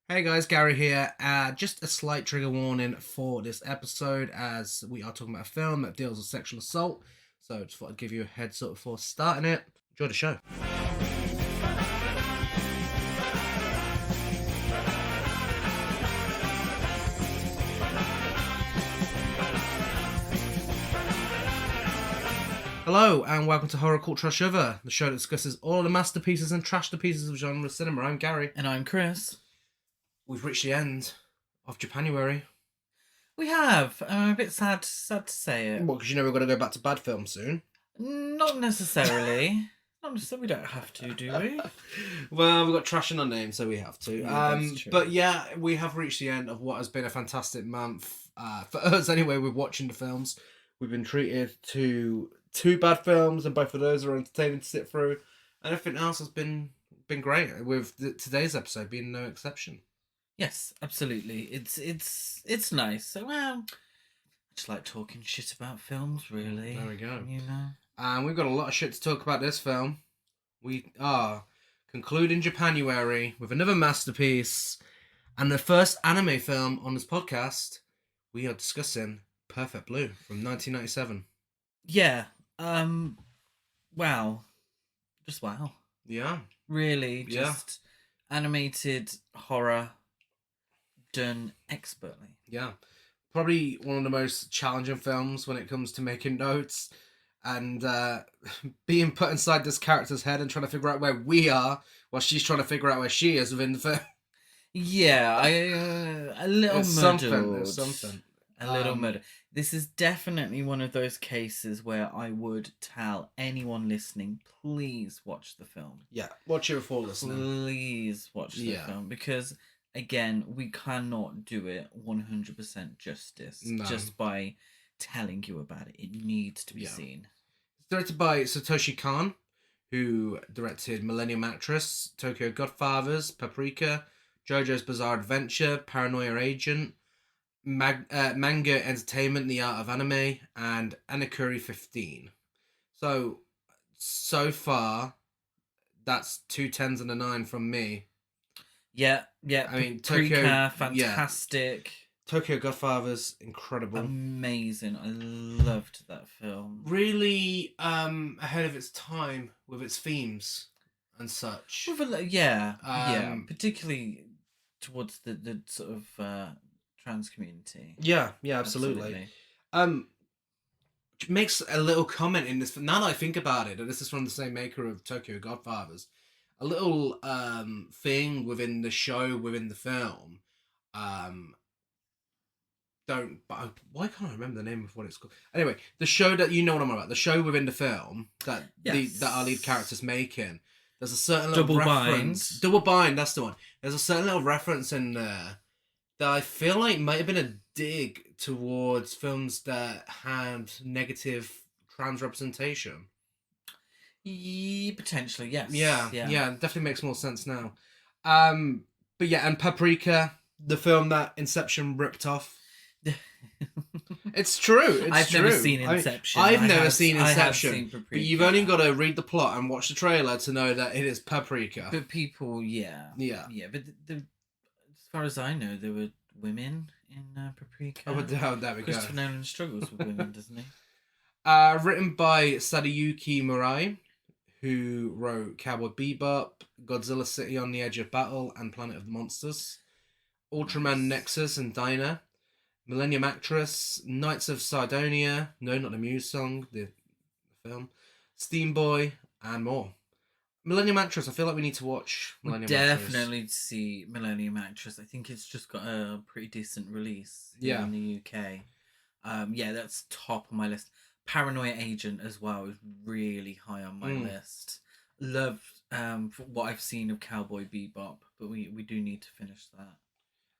Hey guys, Gary here. Just a slight trigger warning for this episode as we are talking about a film that deals with sexual assault. So just thought I'd give you a heads up before starting it. Enjoy the show. Hello and welcome to Horror Culture Shiver, the show that discusses all the masterpieces and trash pieces of genre cinema. I'm Gary. And I'm Chris. We've reached the end of Japanuary. We have. I'm a bit sad to say it. Well, because we're going to go back to bad films soon. Not necessarily. Not necessarily. We don't have to, do we? Well, we've got trash in our name, so we have to. That's true. But yeah, we have reached the end of what has been a fantastic month. For us, anyway, with watching the films. We've been treated to two bad films, and both of those are entertaining to sit through. And everything else has been great, with today's episode being no exception. Yes, absolutely. It's nice. So, well, I just like talking shit about films, really. There we go. You know? And we've got a lot of shit to talk about this film. We are concluding Japanuary with another masterpiece. And the first anime film on this podcast, we are discussing Perfect Blue from 1997. Yeah. Wow. Just wow. Yeah. Really, just animated horror done expertly. Yeah. Probably one of the most challenging films when it comes to making notes and being put inside this character's head and trying to figure out where we are while she's trying to figure out where she is within the film. Yeah, a little muddled. There's something. A little murder. This is definitely one of those cases where I would tell anyone listening, please watch the film. Yeah, watch it before listening. Please watch the film. Because, again, we cannot do it 100% justice just by telling you about it. It needs to be seen. It's directed by Satoshi Kon, who directed Millennium Actress, Tokyo Godfathers, Paprika, JoJo's Bizarre Adventure, Paranoia Agent, Manga Entertainment, The Art of Anime, and Anakuri 15. So far, that's 2 10s and a 9 from me. Yeah. I mean, Tokyo, fantastic. Tokyo Godfathers, incredible. Amazing. I loved that film. Really ahead of its time with its themes and such. Particularly towards the sort of trans community. Yeah, absolutely. Makes a little comment in this. Now that I think about it, and this is from the same maker of Tokyo Godfathers, a little thing within the show, within the film. Why can't I remember the name of what it's called? Anyway, the show that you know what I'm about. The show within the film that that our lead character's making. There's a certain little reference. Double Bind, that's the one. There's a certain little reference in there that I feel like might have been a dig towards films that had negative trans representation. Potentially, yes. Yeah, definitely makes more sense now. But yeah, and Paprika, the film that Inception ripped off. It's true. I've never seen Inception. I've never seen Inception. But you've only got to read the plot and watch the trailer to know that it is Paprika. But people, yeah. But as far as I know, there were women in Paprika. Oh, there we go. Christopher Nolan struggles with women, doesn't he? Written by Sadayuki Murai, who wrote Cowboy Bebop, Godzilla City on the Edge of Battle, and Planet of the Monsters, Ultraman Nexus and Dinah, Millennium Actress, Knights of Sardonia, no, not the Muse song, the film, Steam Boy, and more. Millennium Actress, I feel like we need to watch Millennium Actress. Definitely see Millennium Actress. I think it's just got a pretty decent release in the UK. That's top of my list. Paranoia Agent as well is really high on my list. Loved what I've seen of Cowboy Bebop, but we do need to finish that.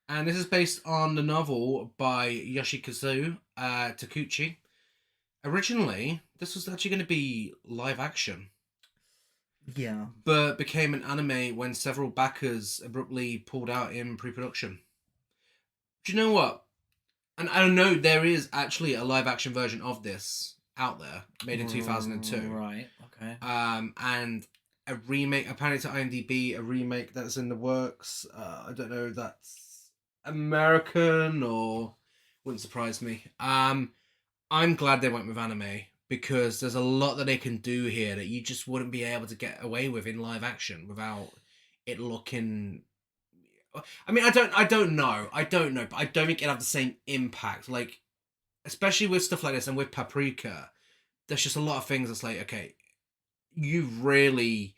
And this is based on the novel by Yoshikazu Takuchi. Originally, this was actually going to be live action. Yeah. But became an anime when several backers abruptly pulled out in pre-production. Do you know what? And I know there is actually a live action version of this out there, made in 2002. Right, okay. And a remake. Apparently, to IMDb, a remake that's in the works. I don't know if that's American or wouldn't surprise me. I'm glad they went with anime because there's a lot that they can do here that you just wouldn't be able to get away with in live action without it looking. I mean, I don't know, but I don't think it'd have the same impact. Like, especially with stuff like this and with Paprika, there's just a lot of things that's like, okay, you've really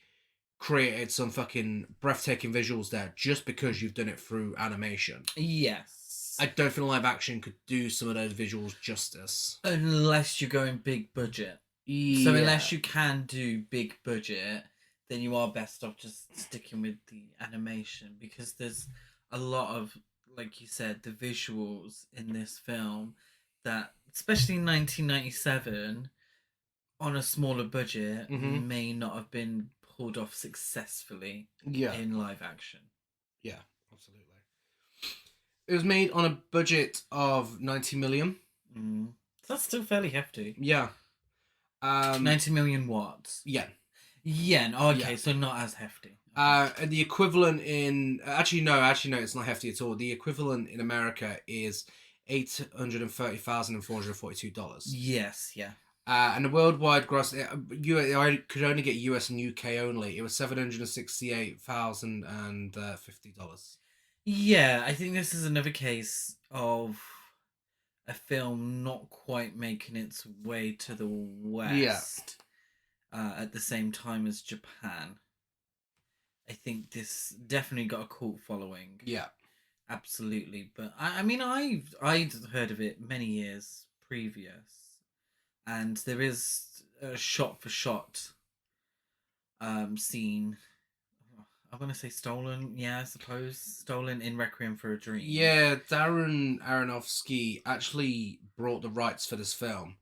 created some fucking breathtaking visuals there just because you've done it through animation. Yes. I don't feel live action could do some of those visuals justice. Unless you're going big budget. Yeah. So unless you can do big budget, then you are best off just sticking with the animation, because there's a lot of, like you said, the visuals in this film that, especially in 1997, on a smaller budget, may not have been pulled off successfully in live action. Yeah, absolutely. It was made on a budget of 90 million. So that's still fairly hefty. Yeah. 90 million what? Yen. Yen. Okay, so not as hefty. And the equivalent in actually no, it's not hefty at all. The equivalent in America is $830,442. Yes, yeah. And the worldwide gross, I could only get US and UK only. It was $768,050. Yeah, I think this is another case of a film not quite making its way to the West at the same time as Japan. I think this definitely got a cult following. Yeah. Absolutely. But I mean, I'd heard of it many years previous. And there is a shot-for-shot scene. I'm going to say stolen. Yeah, I suppose. Stolen in Requiem for a Dream. Yeah, Darren Aronofsky actually brought the rights for this film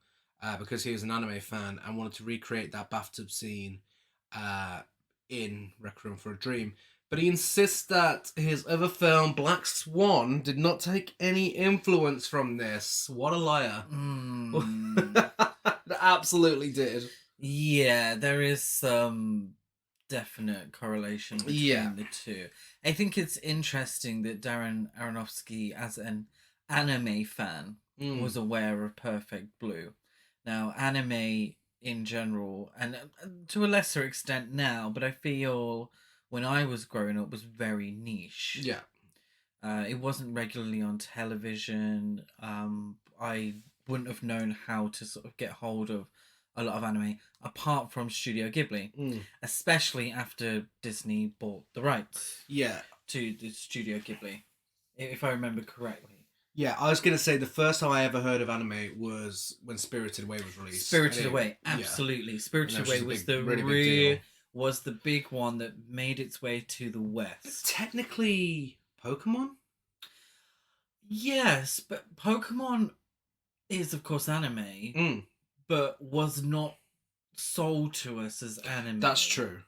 because he was an anime fan and wanted to recreate that bathtub scene in Requiem for a Dream. But he insists that his other film, Black Swan, did not take any influence from this. What a liar. That absolutely did. Yeah, there is some definite correlation between the two. I think it's interesting that Darren Aronofsky, as an anime fan, was aware of Perfect Blue. Now, anime in general, and to a lesser extent now, but I feel when I was growing up was very niche. Yeah. It wasn't regularly on television. I wouldn't have known how to sort of get hold of a lot of anime apart from Studio Ghibli, especially after Disney bought the rights to the Studio Ghibli, if I remember correctly. Yeah, I was going to say the first time I ever heard of anime was when Spirited Away was released. Spirited Away, absolutely. Yeah. Spirited Away was was the big one that made its way to the West. Technically, Pokemon? Yes, but Pokemon is, of course, anime, but was not sold to us as anime. That's true.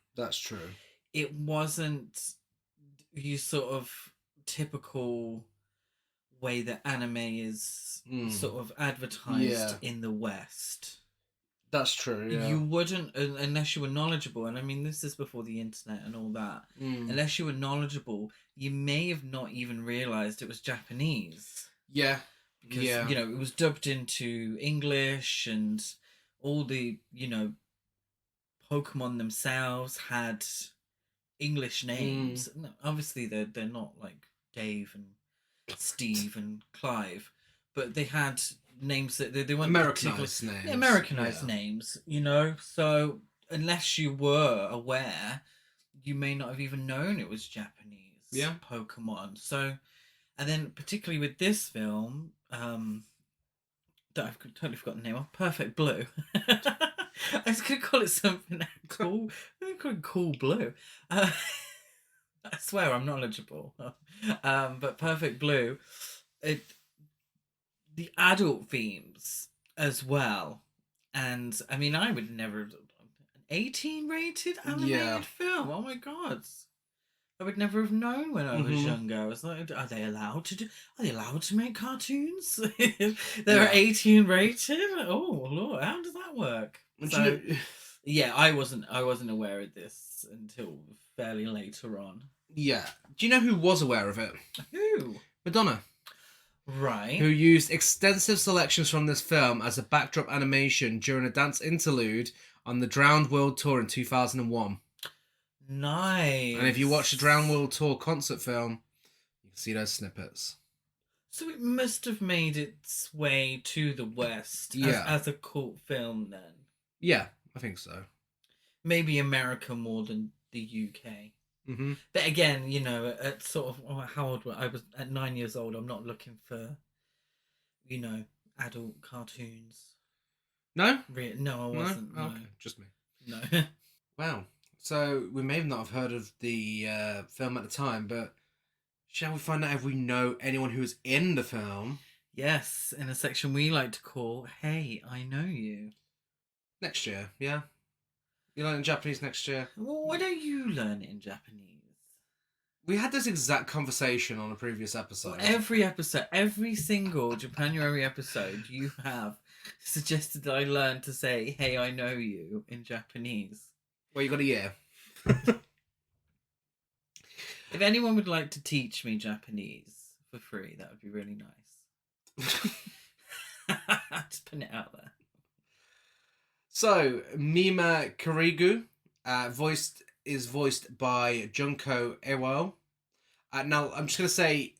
It wasn't your sort of typical way that anime is sort of advertised in the West. That's true, yeah. You wouldn't, unless you were knowledgeable, and I mean, this is before the internet and all that, unless you were knowledgeable, you may have not even realised it was Japanese. Yeah. Because, you know, it was dubbed into English, and all the, you know, Pokemon themselves had English names. Obviously, they're not like Dave and Steve and Clive, but they had names that they weren't Americanized names. Yeah, Americanized names, you know. So unless you were aware, you may not have even known it was Japanese. Pokemon. So, and then particularly with this film, that I've totally forgotten the name of, Perfect Blue. I was gonna call it something cool. I'm gonna call it Cool Blue. I swear I'm knowledgeable. But Perfect Blue, the adult themes as well. And I mean, I would never, an 18 rated animated film. Oh my god. I would never have known when I was younger. I was like, are they allowed to make cartoons? They're 18 rated? Oh Lord, how does that work? So, Yeah, I wasn't aware of this until fairly later on. Yeah. Do you know who was aware of it? Who? Madonna. Right. Who used extensive selections from this film as a backdrop animation during a dance interlude on the Drowned World Tour in 2001. Nice. And if you watch the Drowned World Tour concert film, you can see those snippets. So it must have made its way to the West as a cult film then. Yeah, I think so. Maybe America more than the UK. Mm-hmm. But again, you know, at sort of how old I was at 9 years old, I'm not looking for, you know, adult cartoons. No? No, I wasn't. No? No. Okay, just me. No. Wow. So we may not have heard of the film at the time, but shall we find out if we know anyone who was in the film? Yes, in a section we like to call "Hey, I Know You." Next year, yeah. You learn Japanese next year. Well, why don't you learn it in Japanese? We had this exact conversation on a previous episode. Well, every episode, every single Japanuary episode, you have suggested that I learn to say "Hey, I know you" in Japanese. Well, you got a year. If anyone would like to teach me Japanese for free, that would be really nice. Just putting it out there. So, Mima Kirigu, voiced by Junko Iwao. Now, I'm just going to say,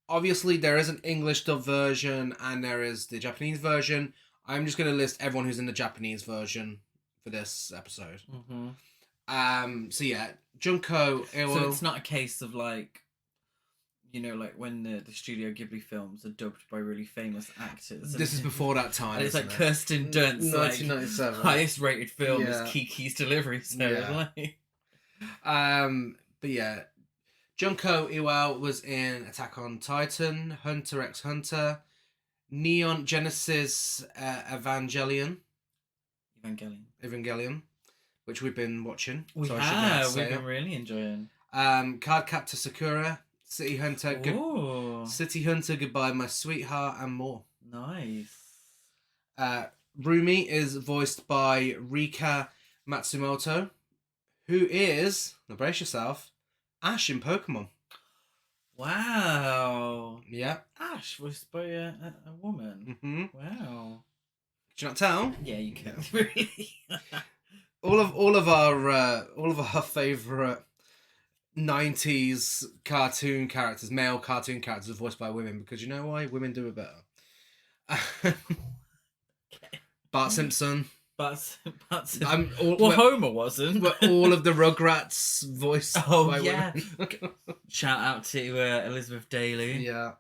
obviously, there is an English dub version and there is the Japanese version. I'm just going to list everyone who's in the Japanese version for this episode. Mm-hmm. So yeah, Junko Iwao. So it's not a case of like, you know, like when the Studio Ghibli films are dubbed by really famous actors. This is before that time. And it's like Kirsten Dunst's 1997. highest rated film is Kiki's Delivery Service. But yeah, Junko Iwao was in Attack on Titan, Hunter x Hunter, Neon Genesis Evangelion, which we've been watching. We've been really enjoying. Cardcaptor Sakura, City Hunter, Goodbye My Sweetheart, and more. Nice. Rumi is voiced by Rika Matsumoto, who is, now brace yourself, Ash in Pokemon. Wow. Yeah. Ash voiced by a woman. Mm-hmm. Wow. Did you not tell? Yeah, you can. Really. all of our favourite 90s cartoon characters, male cartoon characters, are voiced by women, because you know why? Women do it better. Bart Simpson. Homer wasn't. But all of the Rugrats voiced by women. Shout out to Elizabeth Daly. Yeah.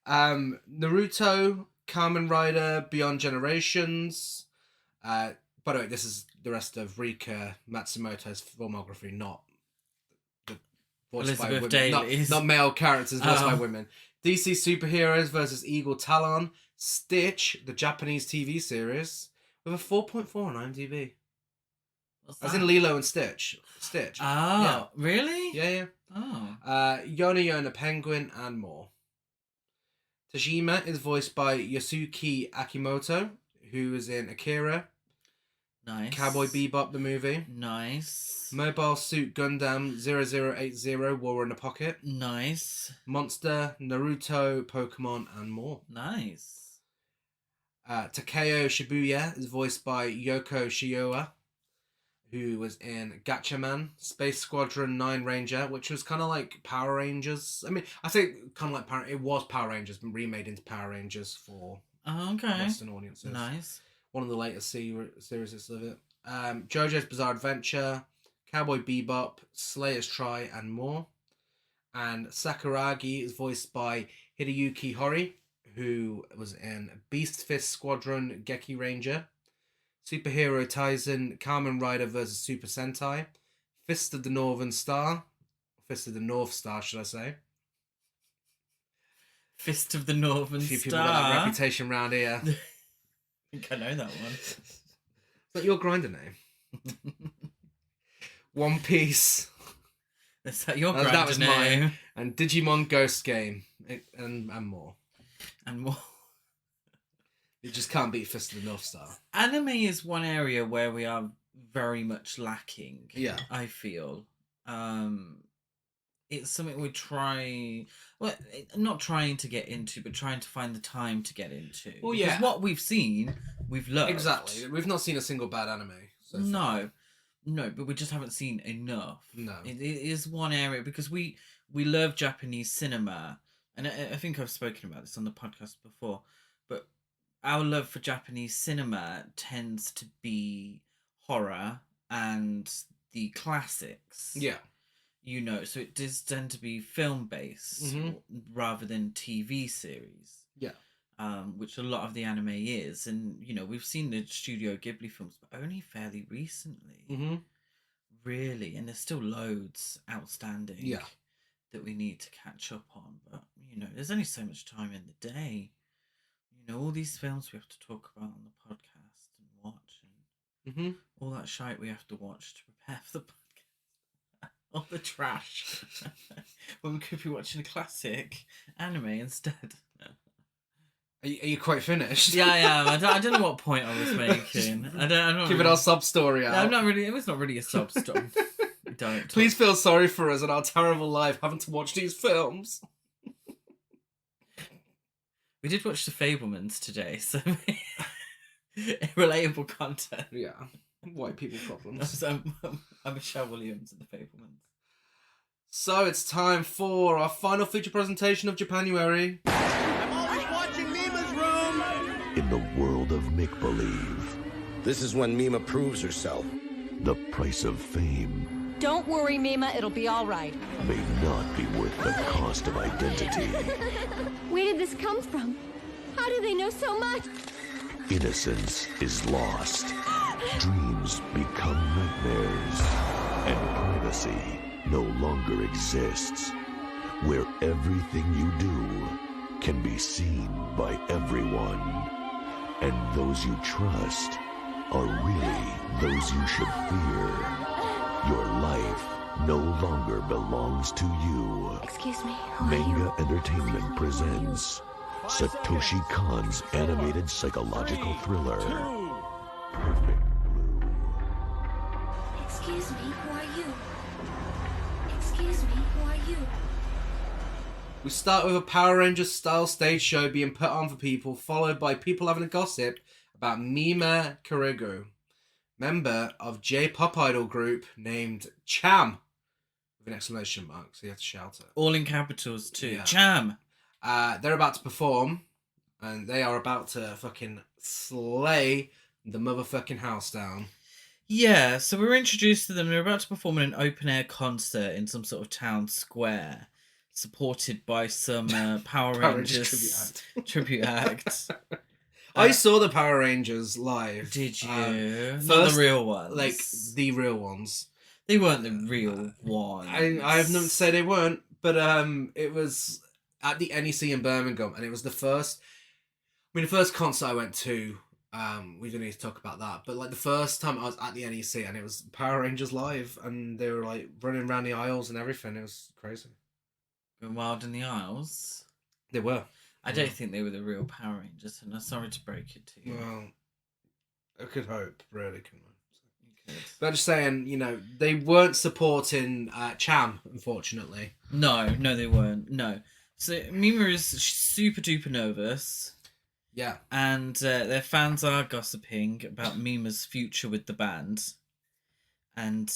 Naruto, Kamen Rider, Beyond Generations. By the way, this is the rest of Rika Matsumoto's filmography, not the voiced by women. Daly's. Not male characters voiced by women. DC Superheroes versus Eagle Talon. Stitch, the Japanese TV series, with a 4.4 on IMDb. As in Lilo and Stitch. Stitch. Oh, yeah. Really? Yeah. Oh. Yona Yona Penguin, and more. Tajima is voiced by Yasuki Akimoto, who is in Akira. Nice. Cowboy Bebop, the movie. Nice. Mobile Suit Gundam 0080, War in the Pocket. Nice. Monster, Naruto, Pokemon, and more. Nice. Takeo Shibuya is voiced by Yoko Shioa, who was in Gatchaman, Space Squadron 9 Ranger, which was kind of like Power Rangers. I mean, I think kind of like it was Power Rangers, but remade into Power Rangers for Western audiences. Nice. One of the latest series of it. JoJo's Bizarre Adventure, Cowboy Bebop, Slayer's Try, and more. And Sakuragi is voiced by Hideyuki Hori, who was in Beast Fist Squadron Geki Ranger, Superhero Tyson, Kamen Rider vs. Super Sentai, Fist of the North Star, should I say? Fist of the Northern Star. A few people got that reputation round here. I think I know that one. Is that your grinder name? One Piece. Is that your grinder name? That was mine. And Digimon Ghost Game, and more. And more. You just can't beat Fist of the North Star. Anime is one area where we are very much lacking. Yeah. I feel. It's something we try, well, not trying to get into, but trying to find the time to get into. Well, because yeah. what we've seen, we've loved. Exactly. We've not seen a single bad anime so far. No, but we just haven't seen enough. No. It is one area, because we love Japanese cinema, and I think I've spoken about this on the podcast before, but our love for Japanese cinema tends to be horror and the classics. Yeah. You know, so it does tend to be film based rather than TV series. Yeah. Which a lot of the anime is. And, you know, we've seen the Studio Ghibli films, but only fairly recently. Mm-hmm. Really. And there's still loads outstanding that we need to catch up on. But, you know, there's only so much time in the day. You know, all these films we have to talk about on the podcast and watch. And all that shite we have to watch to prepare for the podcast. All the trash. When we could be watching a classic anime instead. Are you quite finished? Yeah, I am. I don't know what point I was making. I don't Give it our sub story out. No, I'm not really. It was not really a sub story. Don't. Please feel sorry for us and our terrible life having to watch these films. We did watch The Fabelmans today, so relatable content. Yeah. White people problems. I'm Michelle Williams in The Fabelmans. So it's time for our final feature presentation of Japanuary. I'm always watching Mima's room! In the world of make-believe, This is when Mima proves herself. the price of fame Don't worry, Mima, it'll be all right. may not be worth the cost of identity. Where did this come from? How do they know so much? Innocence is lost. Dreams become nightmares. And privacy no longer exists. Where everything you do can be seen by everyone. And those you trust are really those you should fear. Your life no longer belongs to you. Excuse me, who are you? Manga Entertainment presents Satoshi Kon's animated psychological thriller, Perfect Blue. Excuse me, who are you? Excuse me, who are you? We start with a Power Rangers style stage show being put on for people, followed by people having a gossip about Mima Kirigo, member of J-pop idol group named Cham, with an exclamation mark, so you have to shout it. All in capitals too. Yeah. Jam. They're about to perform, and they are about to fucking slay the motherfucking house down. Yeah, so we were introduced to them. They're about to perform in an open-air concert in some sort of town square, supported by some Power Rangers tribute act. I saw the Power Rangers live. Did you? First, Not the real ones. Like, the real ones. They weren't the real ones. I have nothing to say they weren't, but it was at the NEC in Birmingham, and it was the first concert I went to. We don't need to talk about that, but like the first time I was at the NEC, and it was Power Rangers live, and they were like running around the aisles and everything. It was crazy. Going wild in the aisles. They were. I don't think they were the real Power Rangers, and I'm sorry to break it to you. Well, I could hope, really, couldn't I? You could. But I'm just saying, you know, they weren't supporting Cham, unfortunately. No, they weren't. No. So Mima is super duper nervous. Yeah. And their fans are gossiping about Mima's future with the band. And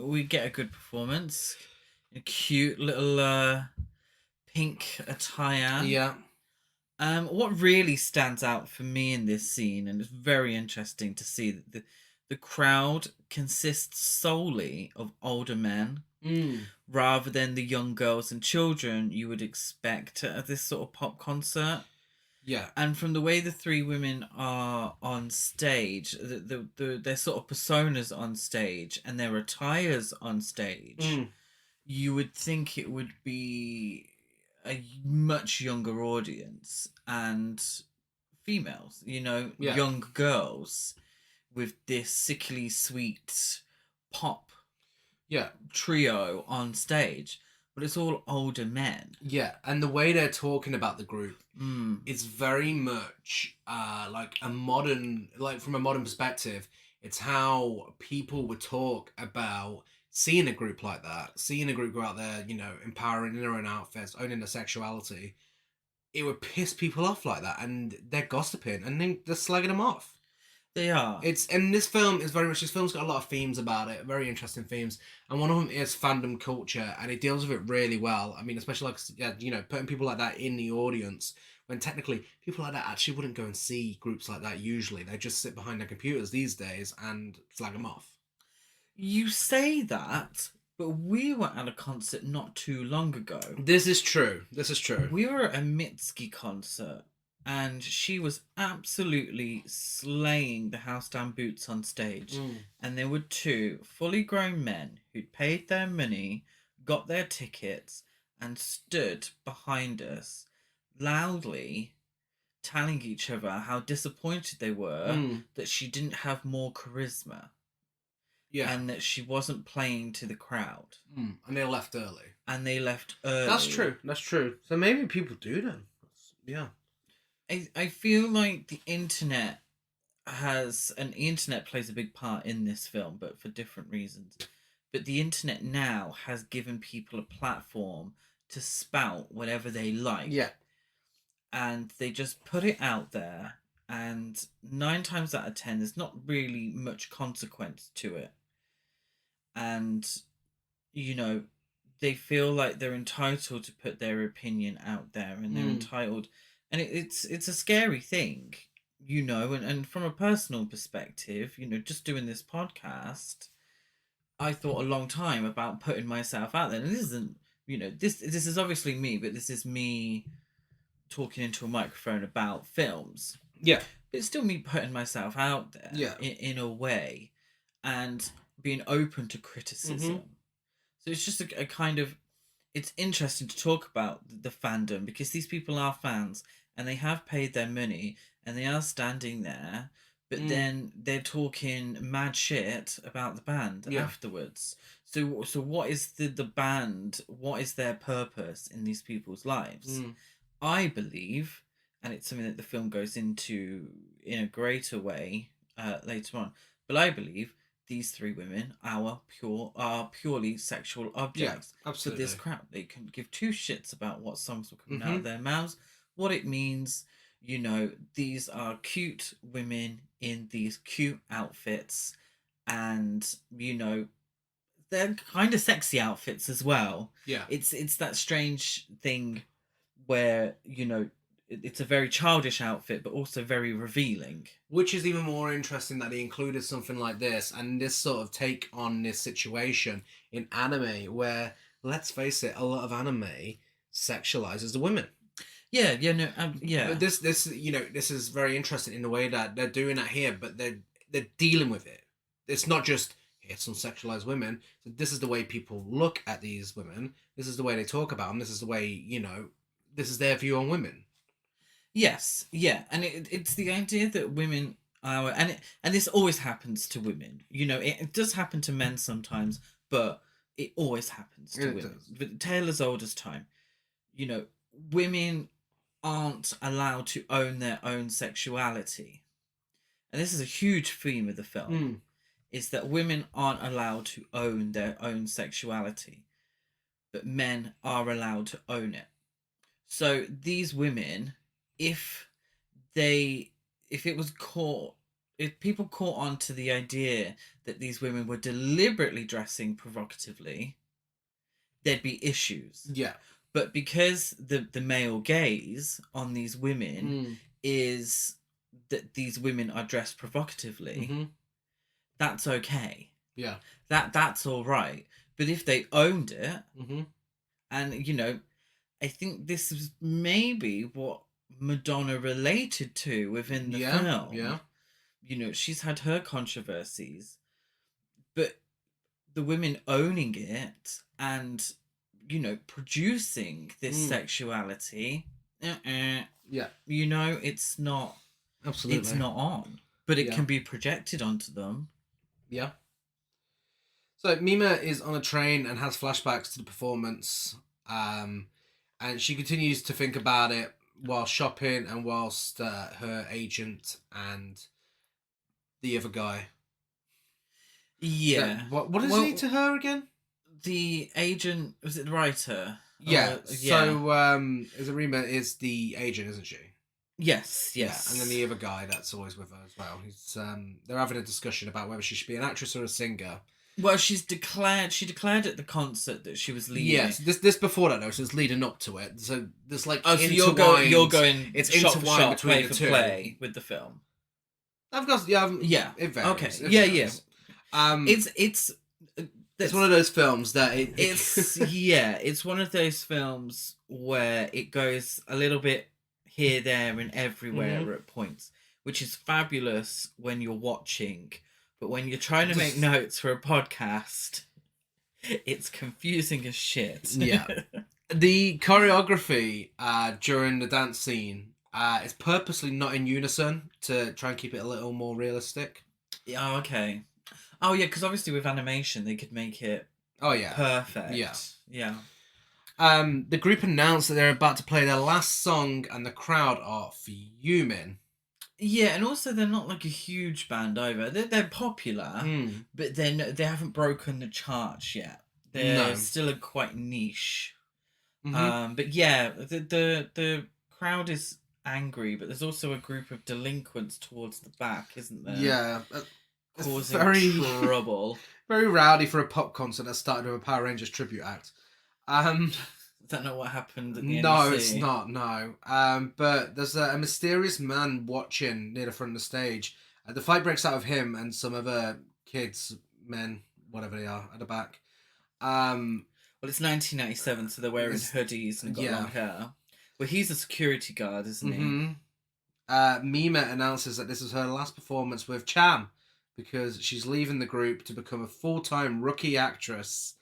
we get a good performance. A cute little pink attire. Yeah. What really stands out for me in this scene, and it's very interesting to see that the crowd consists solely of older men rather than the young girls and children you would expect at this sort of pop concert. Yeah. And from the way the three women are on stage, their sort of personas on stage and their attires on stage, you would think it would be a much younger audience and females, you know, young girls with this sickly sweet pop trio on stage. But it's all older men. Yeah, and the way they're talking about the group is very much like from a modern perspective, It's how people would talk about seeing a group like that, seeing a group go out there, you know, empowering in their own outfits, owning their sexuality. It would piss people off like that, and they're gossiping and then they're slagging them off. They are. And this film is very much, this film's got a lot of themes about it, very interesting themes, and one of them is fandom culture, and it deals with it really well. I mean, especially like, yeah, you know, putting people like that in the audience when technically people like that actually wouldn't go and see groups like that usually. They just sit behind their computers these days and slag them off. You say that, but we were at a concert not too long ago. This is true. This is true. We were at a Mitski concert, and she was absolutely slaying the house down boots on stage. And there were two fully grown men who'd paid their money, got their tickets, and stood behind us loudly telling each other how disappointed they were that she didn't have more charisma. Yeah. And that she wasn't playing to the crowd. And they left early. That's true. That's true. So maybe people do then. Yeah. I feel like the internet plays a big part in this film, but for different reasons. But the internet now has given people a platform to spout whatever they like. Yeah. And they just put it out there, and 9 times out of 10, there's not really much consequence to it. And, you know, they feel like they're entitled to put their opinion out there, and they're entitled, and it's a scary thing, you know, and from a personal perspective, you know, just doing this podcast, I thought a long time about putting myself out there. And this isn't, you know, this is obviously me, but this is me talking into a microphone about films. Yeah. But it's still me putting myself out there, in a way, and being open to criticism. So it's just a kind of, it's interesting to talk about the fandom, because these people are fans and they have paid their money and they are standing there, but then they're talking mad shit about the band afterwards. So what is the band, what is their purpose in these people's lives? I believe, and it's something that the film goes into in a greater way later on, but I believe these 3 women are purely sexual objects. Yeah, absolutely. For this crowd, they can give 2 shits about what songs were coming out of their mouths, what it means. You know, these are cute women in these cute outfits, and, you know, they're kind of sexy outfits as well. Yeah. It's that strange thing where, you know, it's a very childish outfit, but also very revealing. Which is even more interesting that they included something like this, and this sort of take on this situation in anime, where, let's face it, a lot of anime sexualizes the women. Yeah. But this, you know, this is very interesting in the way that they're doing that here, but they're dealing with it. It's not just, here's some sexualized women. So this is the way people look at these women. This is the way they talk about them. This is the way, you know, this is their view on women. Yes, yeah, and it's the idea that women are, and this always happens to women. You know, it does happen to men sometimes, but it always happens to women. But tale as old as time. You know, women aren't allowed to own their own sexuality, and this is a huge theme of the film. Is that women aren't allowed to own their own sexuality, but men are allowed to own it. So these women, if people caught on to the idea that these women were deliberately dressing provocatively, there'd be issues. Yeah. But because the male gaze on these women is that these women are dressed provocatively, that's okay. Yeah. That's all right. But if they owned it, and, you know, I think this is maybe what Madonna related to within the film. Yeah. You know, she's had her controversies, but the women owning it and, you know, producing this sexuality, yeah, you know, it's not, absolutely, it's not on, but it can be projected onto them. Yeah. So Mima is on a train and has flashbacks to the performance, and she continues to think about it while shopping and whilst her agent and the other guy Yeah. What is he to her again? The agent, was it the writer? Yeah. Yeah. So, Azarima is the agent, isn't she? Yes. Yeah. And then the other guy that's always with her as well. He's they're having a discussion about whether she should be an actress or a singer. Well, she declared at the concert that she was leaving. Yes, this before that though, so it's leading up to it. So there's like so you're going it's shot for intertwined shot, between play the for two. play with the film. Of course, yeah, It varies. Okay. It Yeah. varies. It's one of those films that it's one of those films where it goes a little bit here, there, and everywhere at points, which is fabulous when you're watching, but when you're trying to make notes for a podcast, it's confusing as shit. Yeah. The choreography during the dance scene is purposely not in unison to try and keep it a little more realistic. Oh, okay. Oh, yeah, because obviously with animation, they could make it perfect. Yeah. Yeah. The group announced that they're about to play their last song, and the crowd are fuming. Yeah, and also they're not like a huge band either. They're popular, but they haven't broken the charts yet. They're still quite niche. Mm-hmm. But yeah, the crowd is angry, but there's also a group of delinquents towards the back, isn't there? Yeah. Causing trouble. Very rowdy for a pop concert that started with a Power Rangers tribute act. Is that not what happened at the No, NEC? it's not, no. But there's a mysterious man watching near the front of the stage. The fight breaks out of him and some other kids, men, whatever they are, at the back. Well, it's 1997, so they're wearing hoodies and got long hair. Well, he's a security guard, isn't he? Mima announces that this is her last performance with Cham, because she's leaving the group to become a full-time rookie actress.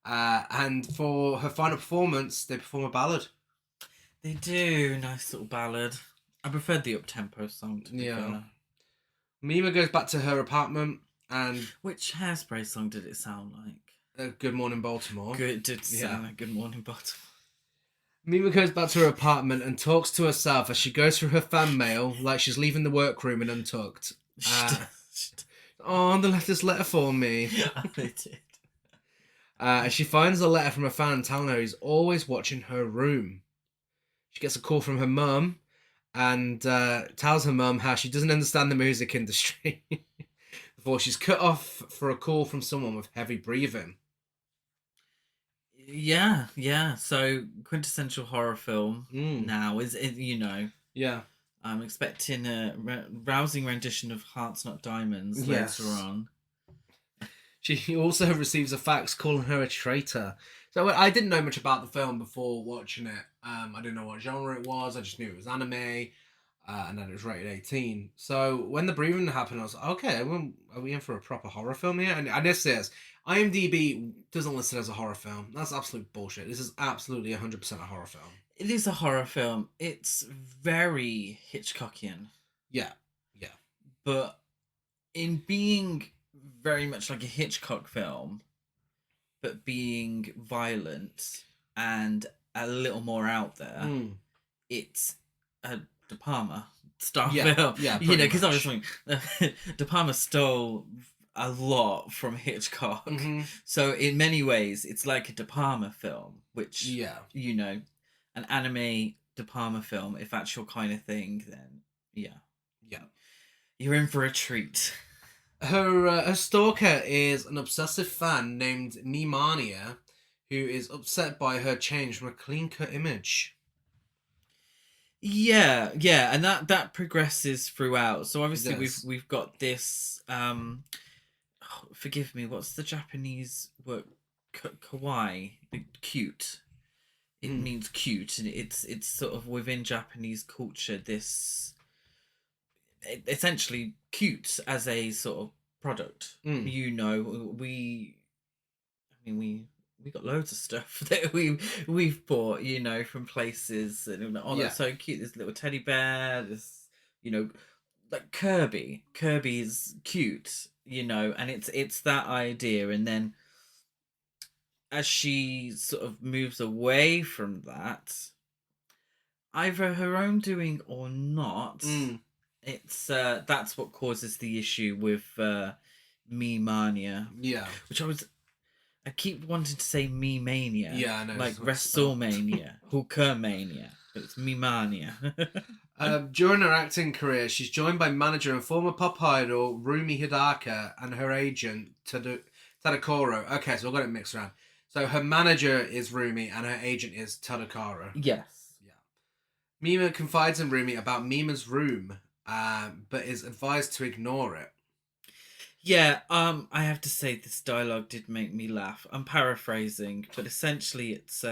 And for her final performance, they perform a ballad. They do. Nice little ballad. I preferred the up-tempo song, to be fair. Mima goes back to her apartment and... Which Hairspray song did it sound like? Good Morning Baltimore. It did sound like Good Morning Baltimore. Mima goes back to her apartment and talks to herself as she goes through her fan mail like she's leaving the workroom in Untucked. They left this letter for me. They did. She finds a letter from a fan telling her he's always watching her room. She gets a call from her mum and tells her mum how she doesn't understand the music industry before she's cut off for a call from someone with heavy breathing. Yeah. So quintessential horror film now is Yeah. I'm expecting a rousing rendition of Hearts Not Diamonds later on. She also receives a fax calling her a traitor. So I didn't know much about the film before watching it. I didn't know what genre it was. I just knew it was anime, and then it was rated 18. So when the breathing happened, I was like, okay, are we in for a proper horror film here? And this is. IMDb doesn't list it as a horror film. That's absolute bullshit. This is absolutely 100% a horror film. It is a horror film. It's very Hitchcockian. Yeah. But in being very much like a Hitchcock film, but being violent and a little more out there, it's a De Palma style film. Yeah, because obviously De Palma stole a lot from Hitchcock. So in many ways, it's like a De Palma film, which, an anime De Palma film, if that's your kind of thing, then you're in for a treat. Her stalker is an obsessive fan named Nimania, who is upset by her change from a clean-cut image. Yeah, and that progresses throughout. So obviously we've got this. Forgive me. What's the Japanese word? Kawaii, cute. It means cute, and it's sort of within Japanese culture. This essentially cute as a sort of product. We got loads of stuff that we've bought, from places, and that's so cute. This little teddy bear, this, like Kirby. Kirby's cute, and it's that idea. And then as she sort of moves away from that, either her own doing or not, it's that's what causes the issue with Me Mania. Yeah. Which I keep wanting to say Me Mania. Yeah, I know. Like WrestleMania, Hulkamania, but it's Me Mania. During her acting career, she's joined by manager and former pop idol Rumi Hidaka and her agent Tadakoro. Okay, so I've got it mixed around. So her manager is Rumi and her agent is Tadakoro. Yes. Yeah. Mima confides in Rumi about Mima's room, but is advised to ignore it. Yeah, I have to say this dialogue did make me laugh. I'm paraphrasing, but essentially it's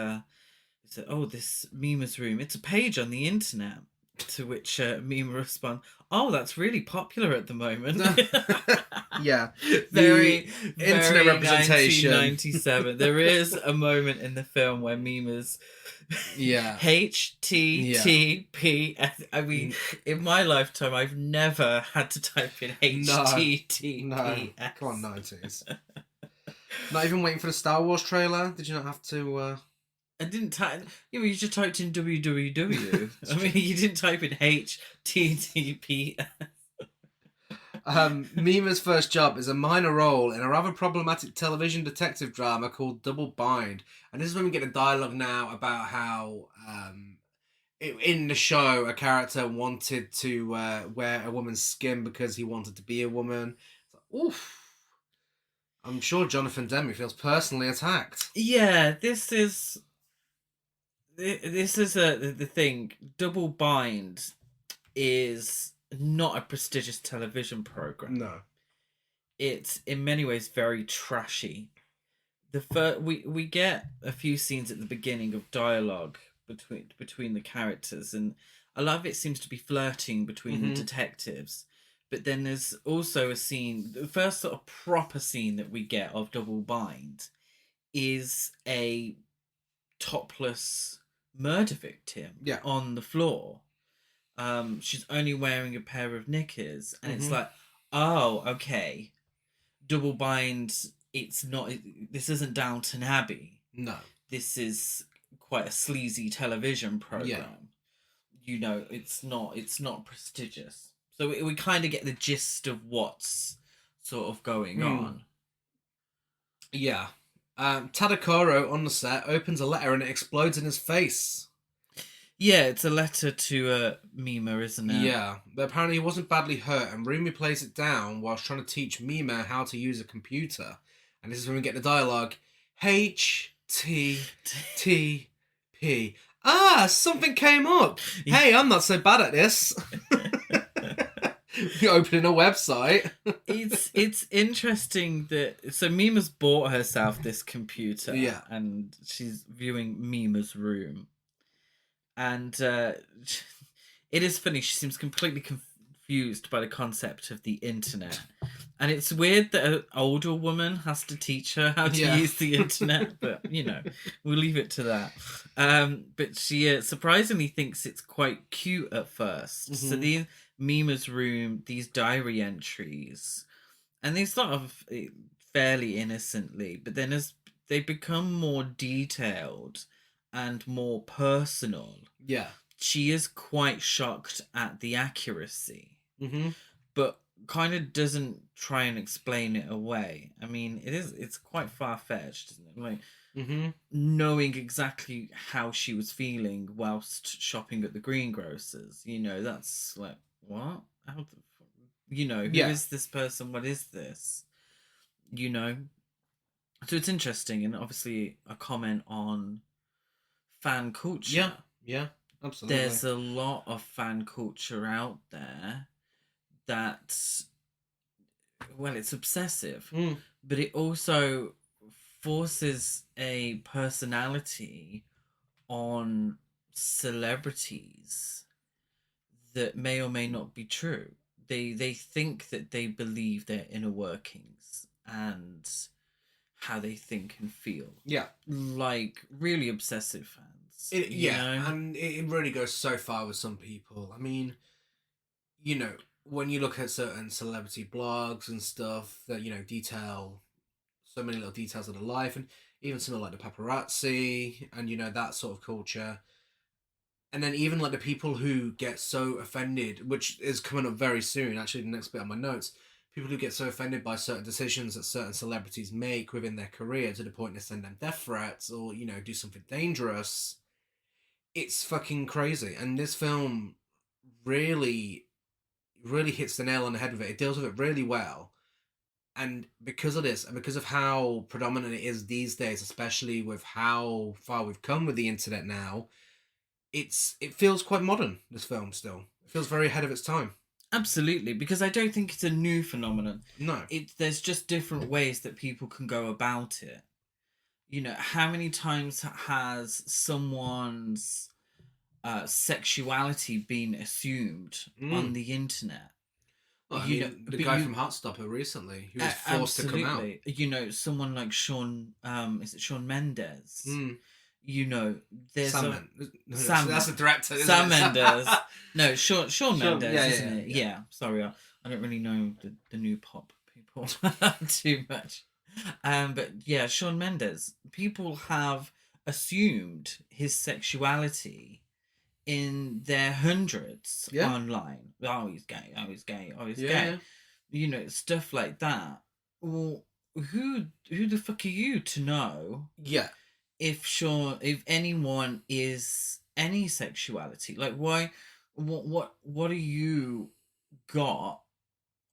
this Mima's room. It's a page on the internet. To which Mima responds, "Oh, that's really popular at the moment." Yeah, very internet representation. 1997. There is a moment in the film where Mima's HTTP. I mean, in my lifetime, I've never had to type in HTTP. No, come on, 90s. Not even waiting for the Star Wars trailer. Did you not have to? I didn't type. Yeah, you just typed in www. I mean, you didn't type in HTTP. Mima's first job is a minor role in a rather problematic television detective drama called Double Bind. And this is when we get a dialogue now about how in the show a character wanted to wear a woman's skin because he wanted to be a woman. Oof. I'm sure Jonathan Demme feels personally attacked. Yeah, this is the thing. Double Bind is not a prestigious television program. No, it's in many ways very trashy. We get a few scenes at the beginning of dialogue between the characters, and a lot of it seems to be flirting between the detectives. But then there's also a scene, the first sort of proper scene that we get of Double Bind is a topless murder victim on the floor. She's only wearing a pair of knickers, and it's like, oh, okay. Double Bind, this isn't Downton Abbey. No. This is quite a sleazy television program. Yeah. You know, it's not prestigious. So we kind of get the gist of what's sort of going on. Yeah. Tadakoro on the set opens a letter and it explodes in his face. Yeah, it's a letter to Mima, isn't it? Yeah, but apparently he wasn't badly hurt, and Rumi plays it down whilst trying to teach Mima how to use a computer. And this is when we get the dialogue, HTTP. Ah, something came up. Hey, I'm not so bad at this. You're opening a website. It's interesting that Mima's bought herself this computer, and she's viewing Mima's room, and it is funny. She seems completely confused by the concept of the internet, and it's weird that an older woman has to teach her how to use the internet. But you know, we'll leave it to that. But she surprisingly thinks it's quite cute at first. So these Mima's room, these diary entries, and they start off fairly innocently, but then as they become more detailed and more personal, she is quite shocked at the accuracy, but kind of doesn't try and explain it away. I mean, it's quite far-fetched, isn't it? Like, knowing exactly how she was feeling whilst shopping at the greengrocers, you know, that's like, what? Who is this person? What is this? You know? So it's interesting, and obviously a comment on fan culture. Yeah, absolutely. There's a lot of fan culture out there that, well, it's obsessive, but it also forces a personality on celebrities that may or may not be true. They think that they believe their inner workings and how they think and feel. Yeah. Like really obsessive fans. And it really goes so far with some people. I mean, you know, when you look at certain celebrity blogs and stuff that, you know, detail so many little details of their life, and even something like the paparazzi and, you know, that sort of culture. And then even like the people who get so offended, which is coming up very soon, actually the next bit on my notes, people who get so offended by certain decisions that certain celebrities make within their career to the point they send them death threats or, you know, do something dangerous. It's fucking crazy. And this film really, really hits the nail on the head with it. It deals with it really well. And because of this, and because of how predominant it is these days, especially with how far we've come with the internet now, it feels quite modern, this film still. It feels very ahead of its time. Absolutely, because I don't think it's a new phenomenon. No. There's just different ways that people can go about it. You know, how many times has someone's sexuality been assumed on the internet? Well, the guy from Heartstopper recently, he was forced to come out. You know, someone like Shawn, is it Shawn Mendes? You know, there's Sam that's the director. Sam Mendes. No, Shawn Mendes, isn't it? Yeah. Sorry, I don't really know the new pop people too much. But yeah, Shawn Mendes. People have assumed his sexuality in their hundreds online. Oh, he's gay. Oh, he's gay. Oh, he's gay. You know, stuff like that. Well, who the fuck are you to know? Yeah. If anyone is any sexuality, like why, what do you got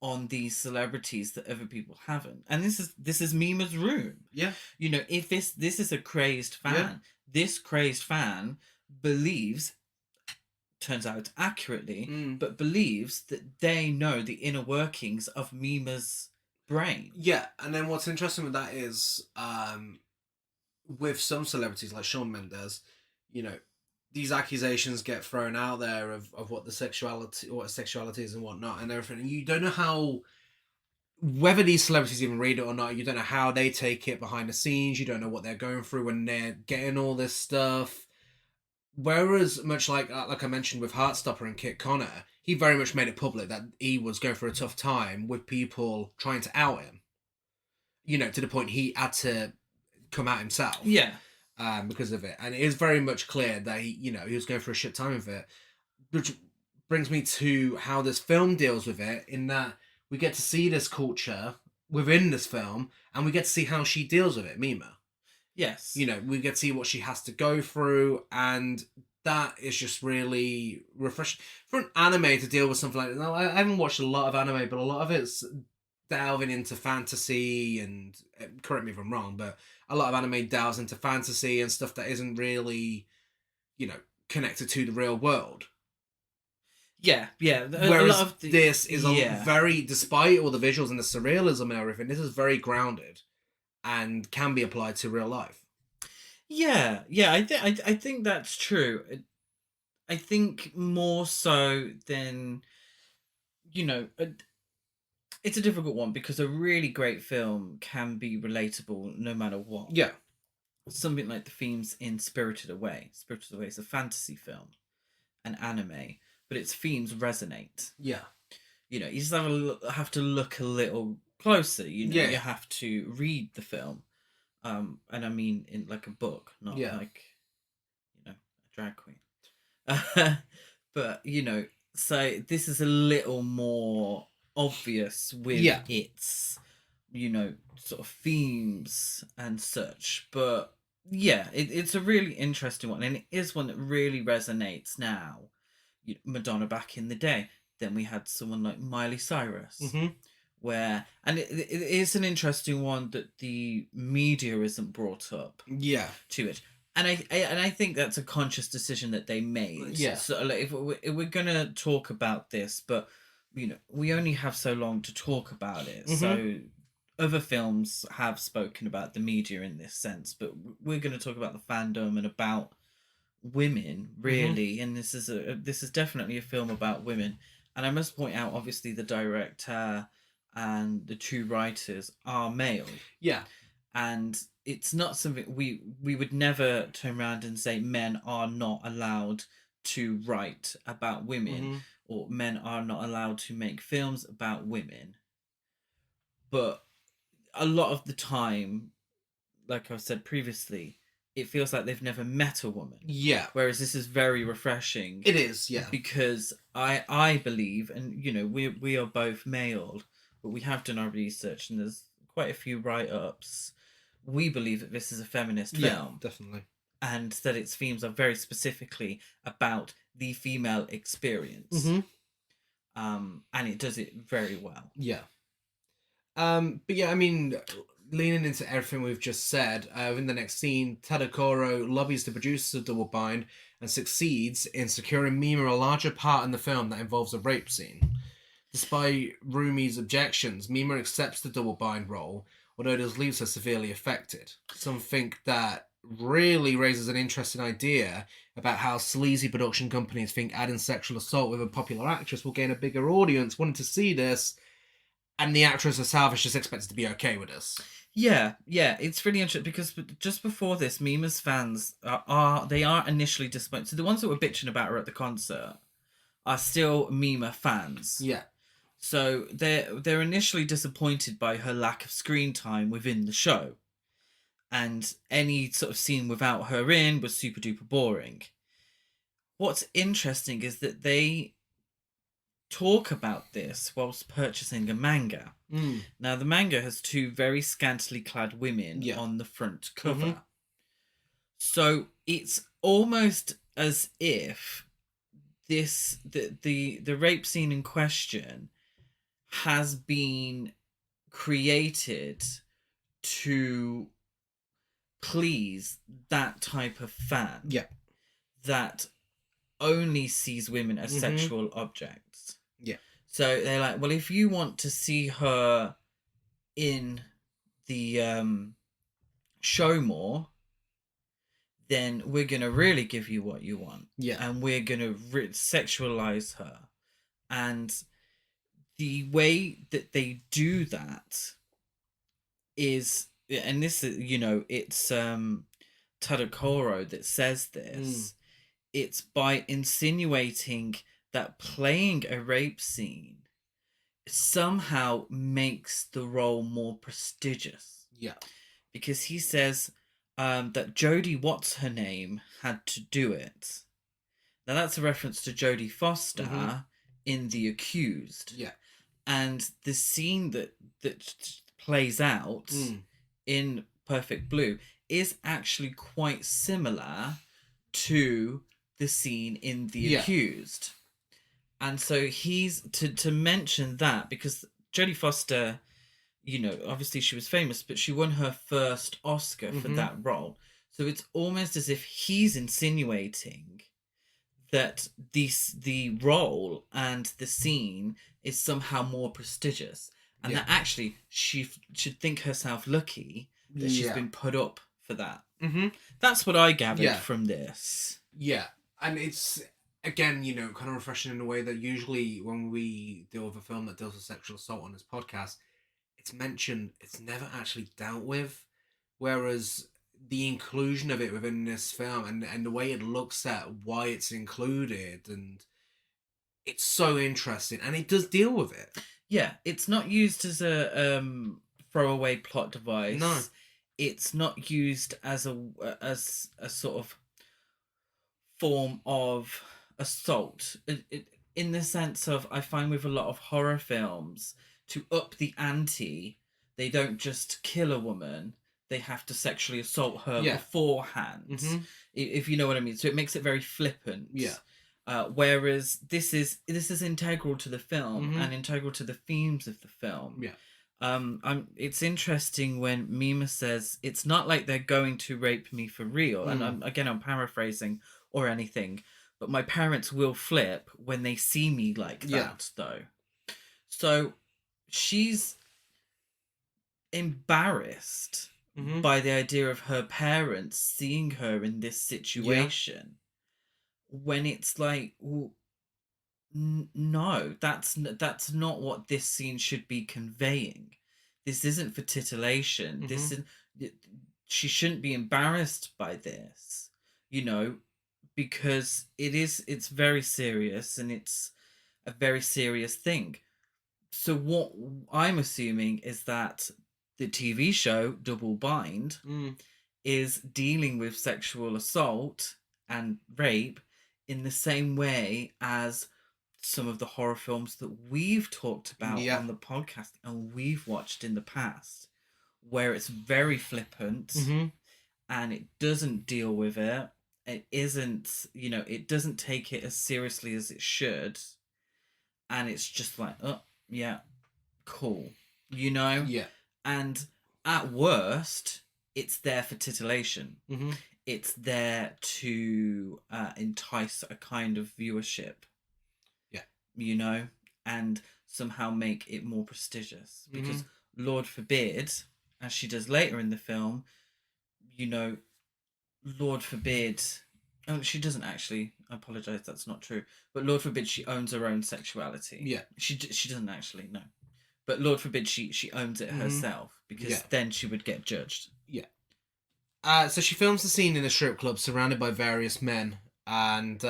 on these celebrities that other people haven't? And this is Mima's room. Yeah. You know, if this is a crazed fan, this crazed fan believes, turns out accurately, but believes that they know the inner workings of Mima's brain. Yeah, and then what's interesting with that is, with some celebrities like Shawn Mendes, you know, these accusations get thrown out there of what the sexuality is and whatnot and everything, and you don't know whether these celebrities even read it or not. You don't know how they take it behind the scenes. You don't know what they're going through when they're getting all this stuff. Whereas, much like I mentioned with Heartstopper and Kit Connor, he very much made it public that he was going through a tough time with people trying to out him. You know, to the point he had to come out himself. Yeah. Because of it. And it is very much clear that he was going through a shit time with it. Which brings me to how this film deals with it, in that we get to see this culture within this film, and we get to see how she deals with it, Mima. Yes. You know, we get to see what she has to go through, and that is just really refreshing. For an anime to deal with something like that, now, I haven't watched a lot of anime, but a lot of it's delving into fantasy, and correct me if I'm wrong, but a lot of anime delves into fantasy and stuff that isn't really, you know, connected to the real world. Yeah. Whereas this is very, despite all the visuals and the surrealism and everything, this is very grounded and can be applied to real life. Yeah. I think that's true. I think more so than, you know, it's a difficult one because a really great film can be relatable no matter what. Yeah. Something like the themes in Spirited Away. Spirited Away is a fantasy film, an anime, but its themes resonate. Yeah. You know, you just have to look a little closer. You know, you have to read the film. And I mean in like a book, not like, you know, a drag queen. But, you know, so this is a little more obvious with its, you know, sort of themes and such. But yeah, it's a really interesting one, and it is one that really resonates now. Madonna back in the day, then we had someone like Miley Cyrus, where, and it is an interesting one that the media isn't brought up to it. And I think that's a conscious decision that they made. Yeah. So like, if we're gonna talk about this, but you know, we only have so long to talk about it. So other films have spoken about the media in this sense, but we're going to talk about the fandom and about women, really. And this is definitely a film about women. And I must point out, obviously, the director and the two writers are male. Yeah. And it's not something we would never turn around and say men are not allowed to write about women, or men are not allowed to make films about women. But a lot of the time, like I've said previously, it feels like they've never met a woman. Yeah. Whereas this is very refreshing. It is, yeah. Because I believe, and you know, we are both male, but we have done our research, and there's quite a few write-ups. We believe that this is a feminist film, definitely, and that its themes are very specifically about the female experience. And it does it very well. Yeah. But yeah, I mean, leaning into everything we've just said, in the next scene, Tadakoro lobbies the producers of Double Bind and succeeds in securing Mima a larger part in the film that involves a rape scene. Despite Rumi's objections, Mima accepts the Double Bind role, although it does leave her severely affected. Something that really raises an interesting idea about how sleazy production companies think adding sexual assault with a popular actress will gain a bigger audience wanting to see this, and the actress herself is just expected to be okay with this. Yeah, it's really interesting because just before this, Mima's fans are initially disappointed. So the ones that were bitching about her at the concert are still Mima fans. Yeah. So they're initially disappointed by her lack of screen time within the show. And any sort of scene without her in was super duper boring. What's interesting is that they talk about this whilst purchasing a manga. Now, the manga has two very scantily clad women on the front cover. So it's almost as if the rape scene in question has been created to please that type of fan that only sees women as sexual objects. So they're like, well, if you want to see her in the show more, then we're going to really give you what you want. And we're going to sexualize her. And the way that they do that is, and this is, it's Tadakoro that says this, it's by insinuating that playing a rape scene somehow makes the role more prestigious. Because he says that Jodie What's-Her-Name had to do it. Now that's a reference to Jodie Foster in The Accused. And the scene that plays out in Perfect Blue is actually quite similar to the scene in The Accused. And so he's to mention that, because Jodie Foster, obviously she was famous, but she won her first Oscar for that role. So it's almost as if he's insinuating that the role and the scene is somehow more prestigious, and that actually she should think herself lucky that she's been put up for that. That's what I gathered from this. And it's, again, kind of refreshing in a way that usually when we deal with a film that deals with sexual assault on this podcast, it's mentioned, it's never actually dealt with. Whereas the inclusion of it within this film and the way it looks at why it's included, and it's so interesting, and it does deal with it. It's not used as a throwaway plot device. No. It's not used as a sort of form of assault. In the sense of, I find with a lot of horror films, to up the ante, they don't just kill a woman, they have to sexually assault her beforehand, if you know what I mean. So it makes it very flippant. Whereas this is integral to the film and integral to the themes of the film. It's interesting when Mima says, it's not like they're going to rape me for real. And I'm paraphrasing or anything, but my parents will flip when they see me like that, though. So she's embarrassed by the idea of her parents seeing her in this situation, when it's like, well, no, that's not what this scene should be conveying. This isn't for titillation. This is, she shouldn't be embarrassed by this, because it's very serious, and it's a very serious thing. So what I'm assuming is that the TV show Double Bind is dealing with sexual assault and rape in the same way as some of the horror films that we've talked about Yeah. on the podcast and we've watched in the past, where it's very flippant Mm-hmm. and it doesn't deal with it. It isn't, it doesn't take it as seriously as it should. And it's just like, oh, yeah, cool. Yeah. And at worst, it's there for titillation. Mm-hmm. It's there to entice a kind of viewership. Yeah. And somehow make it more prestigious. Because Lord forbid, as she does later in the film, Lord forbid... Oh, she doesn't actually. I apologise, that's not true. But Lord forbid she owns her own sexuality. Yeah. She doesn't actually, no. But Lord forbid she owns it herself, because then she would get judged. Yeah. So she films the scene in a strip club surrounded by various men, and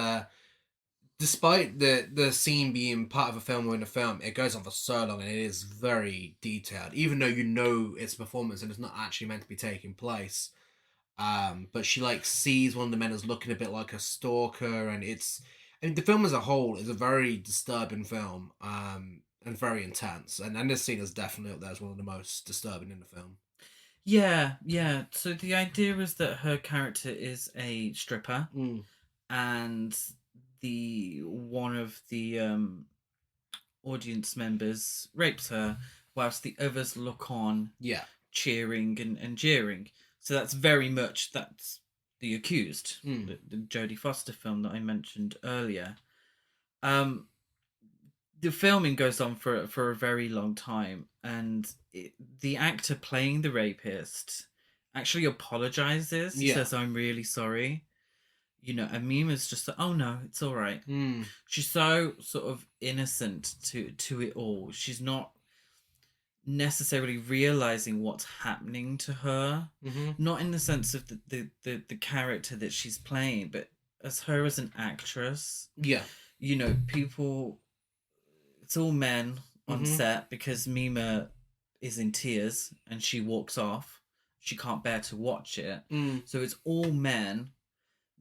despite the scene being part of a film within a film, it goes on for so long and it is very detailed, even though it's a performance and it's not actually meant to be taking place. But she sees one of the men as looking a bit like a stalker, and the film as a whole is a very disturbing film, and very intense, and this scene is definitely up there as one of the most disturbing in the film. Yeah. So the idea is that her character is a stripper, and one of the audience members rapes her, whilst the others look on, cheering and jeering. So that's The Accused, the Jodie Foster film that I mentioned earlier. The filming goes on for a very long time, and the actor playing the rapist actually apologizes. He says, "I'm really sorry." And Mima's just like, "Oh no, it's all right." She's so sort of innocent to it all. She's not necessarily realizing what's happening to her, not in the sense of the character that she's playing, but as her as an actress. People, it's all men on set, because Mima is in tears and she walks off. She can't bear to watch it. So it's all men.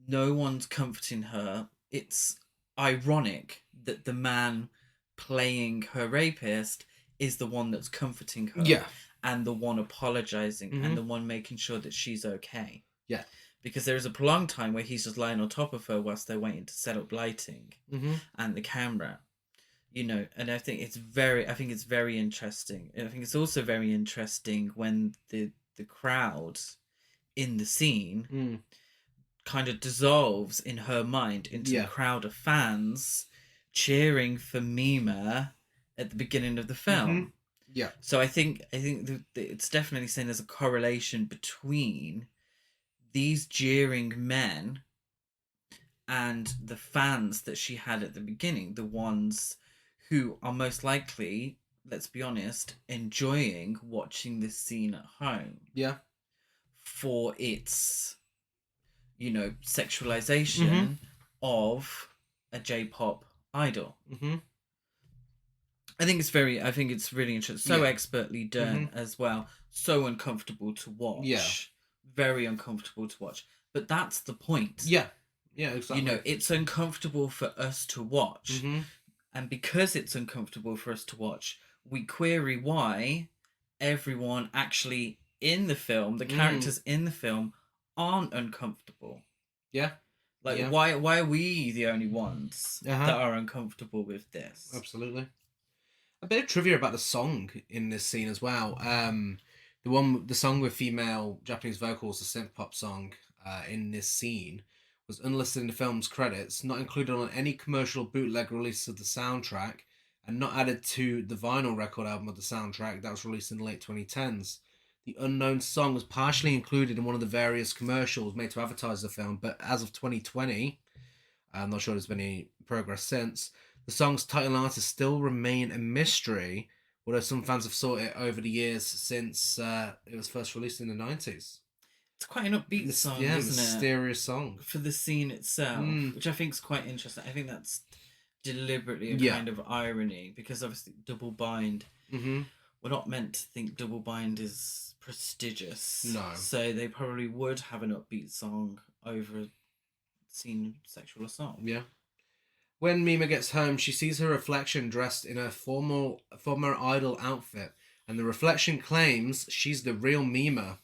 No one's comforting her. It's ironic that the man playing her rapist is the one that's comforting her, and the one apologizing, and the one making sure that she's okay. Because there is a prolonged time where he's just lying on top of her whilst they're waiting to set up lighting and the camera. And I think it's very interesting. And I think it's also very interesting when the crowd in the scene kind of dissolves in her mind into a crowd of fans cheering for Mima at the beginning of the film. So I think it's definitely saying there's a correlation between these jeering men and the fans that she had at the beginning, the ones who are most likely, let's be honest, enjoying watching this scene at home. For its, sexualization of a J-pop idol. I think it's really interesting. So expertly done as well. So uncomfortable to watch. Very uncomfortable to watch. But that's the point. Yeah, exactly. It's uncomfortable for us to watch. And because it's uncomfortable for us to watch, we query why everyone actually in the film, the characters in the film, aren't uncomfortable. Why are we the only ones that are uncomfortable with this? Absolutely. A bit of trivia about the song in this scene as well. The song with female Japanese vocals, the synth pop song in this scene, was unlisted in the film's credits, not included on any commercial bootleg release of the soundtrack, and not added to the vinyl record album of the soundtrack that was released in the late 2010s. The unknown song was partially included in one of the various commercials made to advertise the film, but as of 2020, I'm not sure there's been any progress since, the song's title and artist still remain a mystery, although some fans have sought it over the years since it was first released in the 90s. It's quite an upbeat song, isn't it? Mysterious song. For the scene itself, which I think is quite interesting. I think that's deliberately a kind of irony, because obviously double bind, we're not meant to think double bind is prestigious. No. So they probably would have an upbeat song over a scene of sexual assault. Yeah. When Mima gets home, she sees her reflection dressed in a former idol outfit, and the reflection claims she's the real Mima.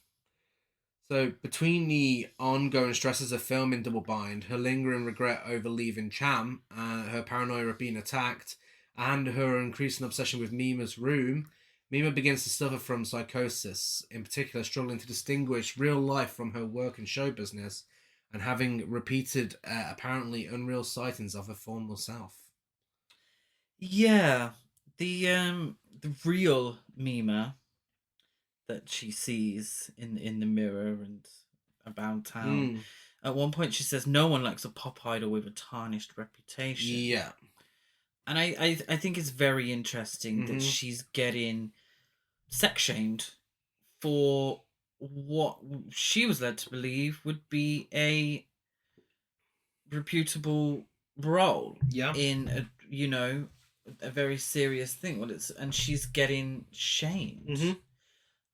So, between the ongoing stresses of filming Double Bind, her lingering regret over leaving Cham, her paranoia of being attacked, and her increasing obsession with Mima's room, Mima begins to suffer from psychosis, in particular struggling to distinguish real life from her work and show business, and having repeated, apparently unreal sightings of her former self. Yeah, the real Mima that she sees in the mirror and about town. Mm. At one point, she says, "No one likes a pop idol with a tarnished reputation." Yeah. And I think it's very interesting that Mhm. she's getting sex shamed for what she was led to believe would be a reputable role Yeah. in a very serious thing. And she's getting shamed. Mhm.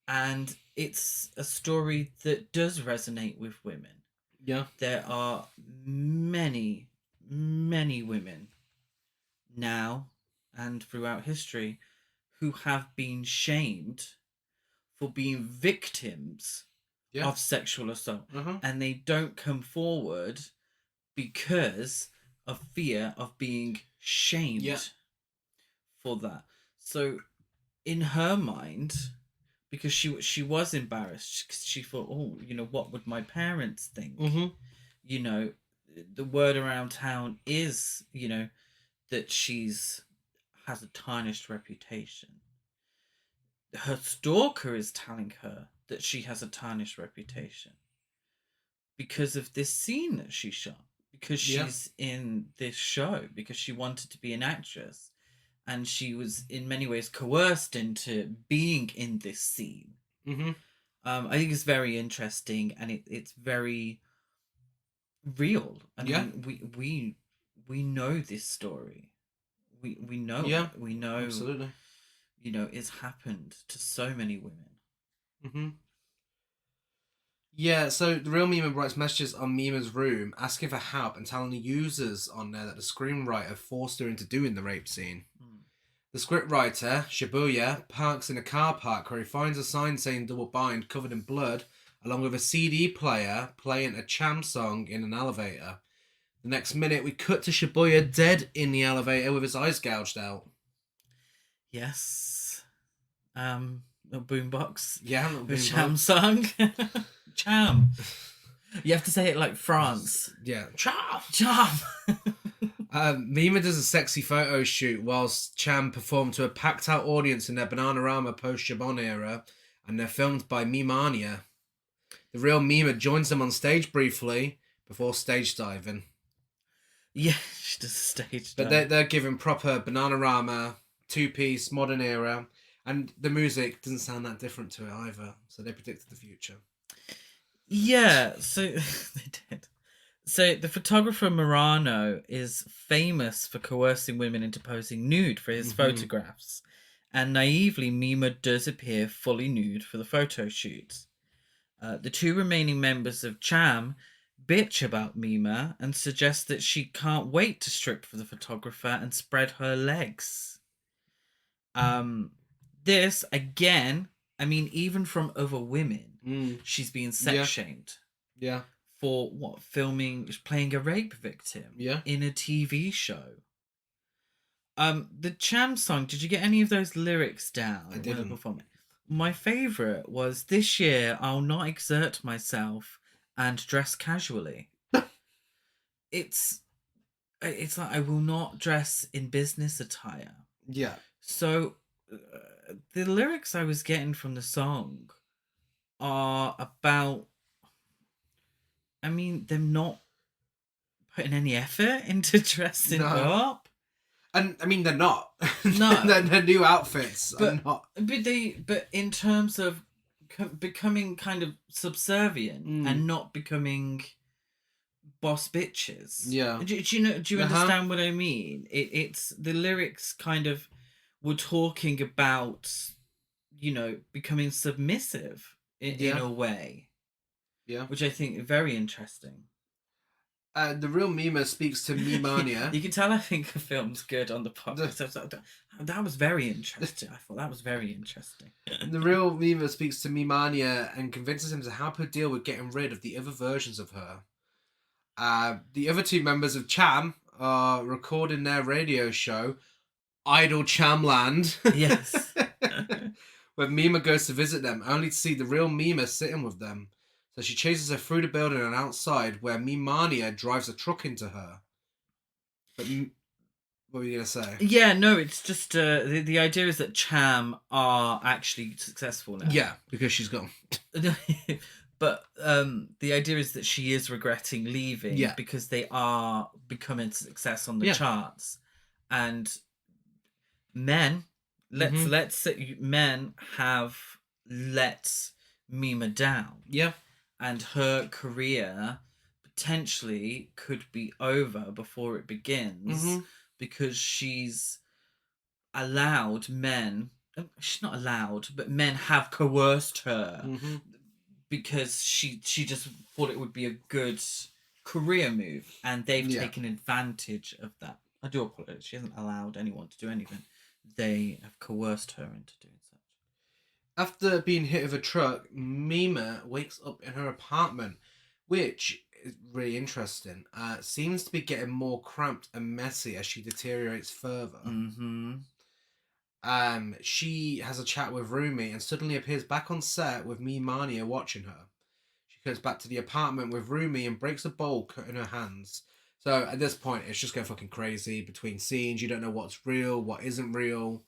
And it's a story that does resonate with women. Yeah. There are many, many women now and throughout history who have been shamed for being victims Yeah. of sexual assault, Uh-huh. and they don't come forward because of fear of being shamed Yeah. for that. So in her mind, because she was embarrassed, because she thought, oh, what would my parents think? Mhm. The word around town is that has a tarnished reputation. Her stalker is telling her that she has a tarnished reputation because of this scene that she shot, because Yeah. she's in this show, because she wanted to be an actress, and she was in many ways coerced into being in this scene. Mhm. I think it's very interesting, and it's very real. I Yeah. mean, we know this story. We know Yeah. it. We know, Absolutely. It's happened to so many women. Mhm. Yeah, so the real Mima writes messages on Mima's room asking for help and telling the users on there that the screenwriter forced her into doing the rape scene. The scriptwriter, Shibuya, parks in a car park where he finds a sign saying Double Bind covered in blood, along with a CD player playing a Cham song in an elevator. The next minute, we cut to Shibuya dead in the elevator with his eyes gouged out. Yes. A boombox. Yeah, a little The boombox. Cham song. Cham. You have to say it like France. Yeah. Cham! Cham. Mima does a sexy photo shoot whilst Cham performed to a packed out audience in their Bananarama post Shabon era, and they're filmed by Mimania. The real Mima joins them on stage briefly before stage diving. Yeah, she does a stage But dive. they're given proper Bananarama, two-piece, modern era, and the music doesn't sound that different to it either, so they predicted the future. Yeah, so they did. So the photographer Murano is famous for coercing women into posing nude for his photographs, and naively Mima does appear fully nude for the photo shoot. The two remaining members of Cham bitch about Mima and suggest that she can't wait to strip for the photographer and spread her legs. This again, I mean, even from other women, she's being sex shamed. Yeah. For what? Playing a rape victim. Yeah. In a TV show. The Cham song, did you get any of those lyrics down? I didn't. My favourite was, "This year I'll not exert myself and dress casually." It's like, I will not dress in business attire. Yeah. So the lyrics I was getting from the song are about, I mean, them not putting any effort into dressing up. And I mean, they're not. No. their new outfits are not. But in terms of becoming kind of subservient and not becoming boss bitches. Yeah. Do you understand what I mean? It's the lyrics kind of were talking about, becoming submissive in a way. Yeah. Which I think is very interesting. The real Mima speaks to Mimania. You can tell I think a film's good on the podcast. That was very interesting. I thought that was very interesting. The real Mima speaks to Mimania and convinces him to help her deal with getting rid of the other versions of her. The other two members of Cham are recording their radio show, Idle Chamland. Yes. Where Mima goes to visit them, only to see the real Mima sitting with them. So she chases her through the building and outside, where Mimania drives a truck into her. But what were you going to say? Yeah, no, it's just the idea is that Cham are actually successful now. Yeah, because she's gone. But the idea is that she is regretting leaving because they are becoming a success on the charts. And men, let's say men have let Mima down. Yeah. And her career potentially could be over before it begins because she's allowed men. She's not allowed, but men have coerced her because she just thought it would be a good career move, and they've taken advantage of that. I do apologize. She hasn't allowed anyone to do anything. They have coerced her into doing such. After being hit with a truck, Mima wakes up in her apartment, which is really interesting. Seems to be getting more cramped and messy as she deteriorates further. She has a chat with Rumi and suddenly appears back on set with Mimania watching her. She goes back to the apartment with Rumi and breaks a bowl, cutting her hands. So at this point, it's just going fucking crazy between scenes. You don't know what's real, what isn't real.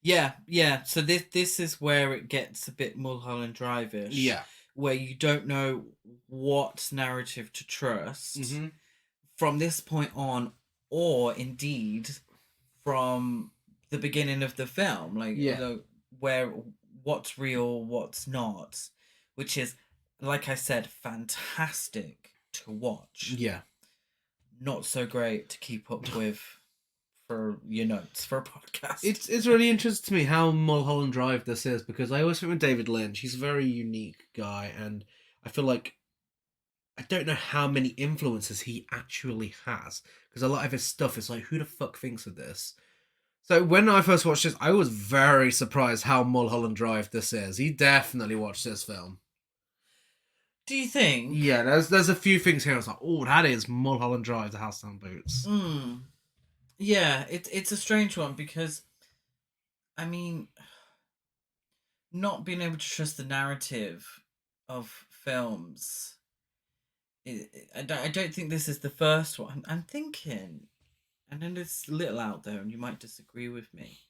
Yeah. So this is where it gets a bit Mulholland Drive-ish. Yeah. Where you don't know what narrative to trust from this point on, or indeed from the beginning of the film. Like, you know, where what's real, what's not. Which is, like I said, fantastic to watch. Yeah. Not so great to keep up with for your notes for a podcast. It's really interesting to me how Mulholland Drive this is, because I always think with David Lynch, he's a very unique guy, and I feel like I don't know how many influences he actually has, because a lot of his stuff is like, who the fuck thinks of this? So when I first watched this, I was very surprised how Mulholland Drive this is. He definitely watched this film. Do you think? Yeah, there's a few things here I was like, oh, that is Mulholland Drive, the House Down Boots. Yeah, it's a strange one because, I mean, not being able to trust the narrative of films, I don't think this is the first one. I'm thinking, and then it's a little out there, and you might disagree with me.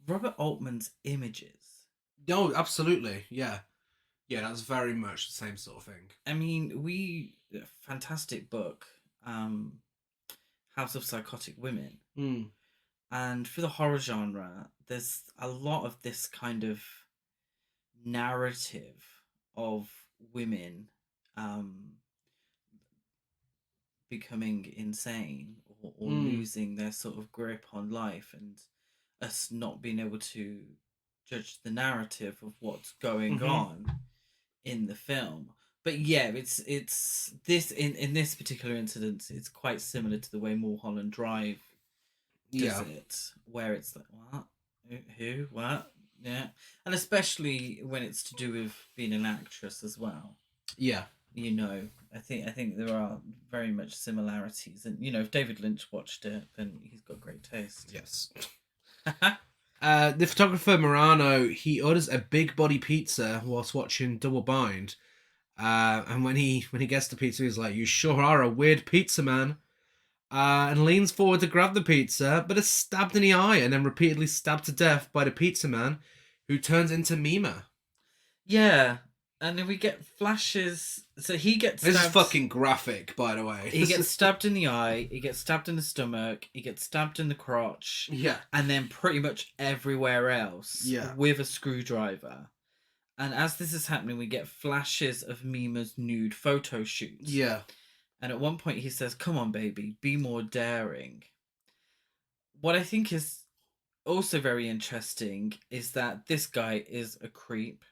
Robert Altman's Images. No, absolutely, yeah. Yeah, that's very much the same sort of thing. I mean, fantastic book, House of Psychotic Women. And for the horror genre, there's a lot of this kind of narrative of women becoming insane or losing their sort of grip on life, and us not being able to judge the narrative of what's going on in the film. But yeah, it's this in this particular incident, it's quite similar to the way Mulholland Drive does it, where it's like, what, who, what, and especially when it's to do with being an actress as well. Yeah, you know, I think there are very much similarities, and you know, if David Lynch watched it, then he's got great taste. Yes. The photographer Morano, he orders a big body pizza whilst watching Double Bind. And when he gets the pizza, he's like, "You sure are a weird pizza man," and leans forward to grab the pizza, but is stabbed in the eye and then repeatedly stabbed to death by the pizza man, who turns into Mima. Yeah, and then we get flashes. So he gets stabbed. This is fucking graphic, by the way. He gets stabbed in the eye, he gets stabbed in the stomach, he gets stabbed in the crotch. Yeah. And then pretty much everywhere else. Yeah. With a screwdriver. And as this is happening, we get flashes of Mima's nude photo shoots. Yeah. And at one point he says, "Come on, baby, be more daring." What I think is also very interesting is that this guy is a creep.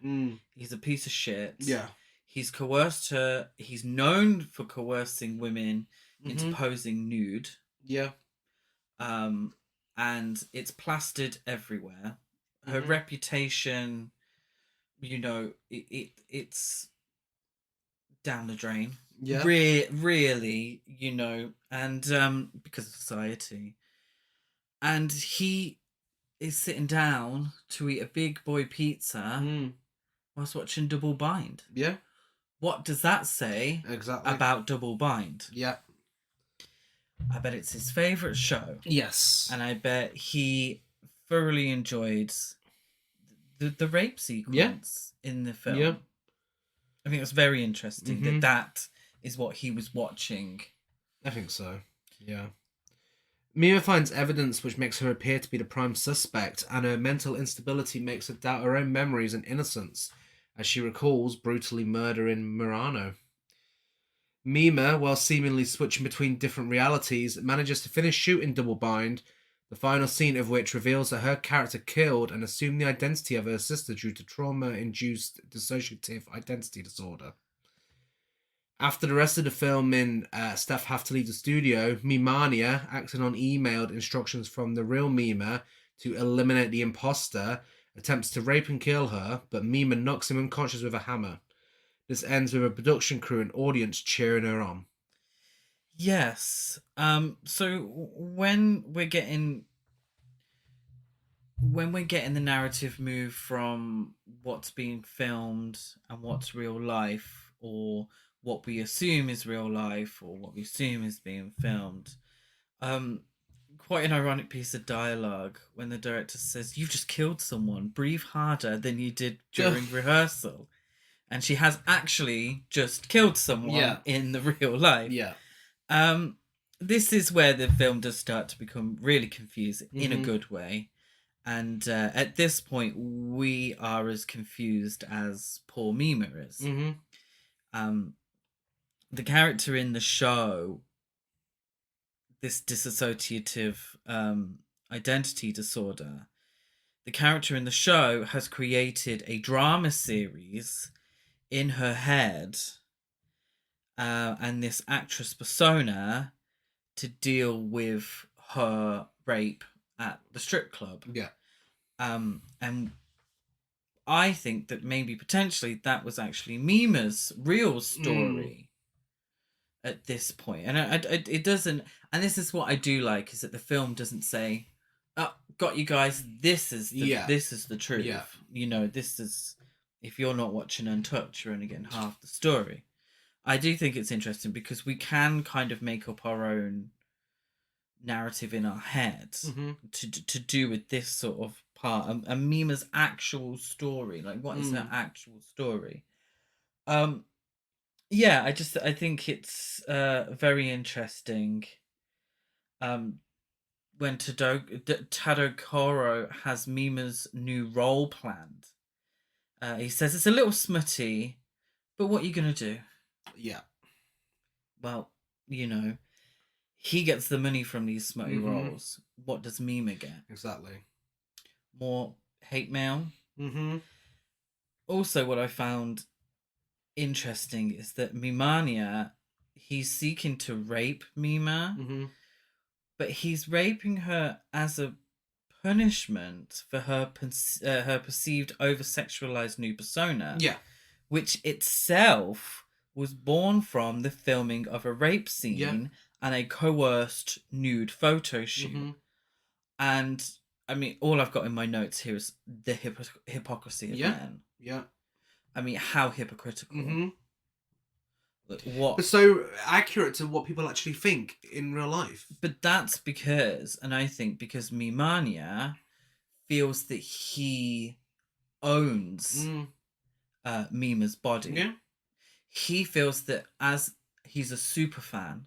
He's a piece of shit. Yeah. He's coerced her. He's known for coercing women into Mhm. posing nude. Yeah. And it's plastered everywhere. Her Mhm. reputation, it's down the drain. Yeah. Really, and because of society. And he is sitting down to eat a big boy pizza Mm. whilst watching Double Bind. Yeah. What does that say Exactly. about Double Bind? Yeah. I bet it's his favourite show. Yes. And I bet he thoroughly enjoyed the rape sequence in the film. Yeah. I think it's very interesting Mhm. that is what he was watching. I think so. Yeah. Mia finds evidence which makes her appear to be the prime suspect, and her mental instability makes her doubt her own memories and innocence, as she recalls brutally murdering Murano. Mima, while seemingly switching between different realities, manages to finish shooting Double Bind, the final scene of which reveals that her character killed and assumed the identity of her sister due to trauma-induced dissociative identity disorder. After the rest of the filming, staff have to leave the studio. Mimania, acting on emailed instructions from the real Mima to eliminate the imposter, attempts to rape and kill her, but Mima knocks him unconscious with a hammer. This ends with a production crew and audience cheering her on. Yes. So when we're getting the narrative move from what's being filmed and what's real life, or what we assume is real life, or what we assume is being filmed, quite an ironic piece of dialogue when the director says, "You've just killed someone. Breathe harder than you did during rehearsal." And she has actually just killed someone in the real life. Yeah. This is where the film does start to become really confusing in a good way. And at this point, we are as confused as poor Mima is. Mm-hmm. The character in the show, this dissociative identity disorder, the character in the show has created a drama series in her head and this actress persona to deal with her rape at the strip club. Yeah. And I think that maybe potentially that was actually Mima's real story at this point. And it doesn't, and this is what I do like, is that the film doesn't say, "Oh, got you guys, this is the truth." Yeah. This is, if you're not watching Untouched, you're only getting half the story. I do think it's interesting because we can kind of make up our own narrative in our heads to do with this sort of part, and Mima's actual story. Like, what is her actual story? Yeah, I think it's very interesting. When Tadokoro has Mima's new role planned, he says it's a little smutty, but what are you gonna do? Yeah. Well, he gets the money from these smutty roles. What does Mima get? Exactly. More hate mail. Mm-hmm. Also, what I found interesting is that Mimania, he's seeking to rape Mima, but he's raping her as a punishment for her perceived over-sexualized new persona. Yeah. Which itself was born from the filming of a rape scene and a coerced nude photo shoot. And I mean, all I've got in my notes here is the hypocrisy of men. Yeah. I mean, how hypocritical. What? But so accurate to what people actually think in real life. But that's because, and I think because Mimania feels that he owns Mima's body. Yeah. He feels that as he's a super fan,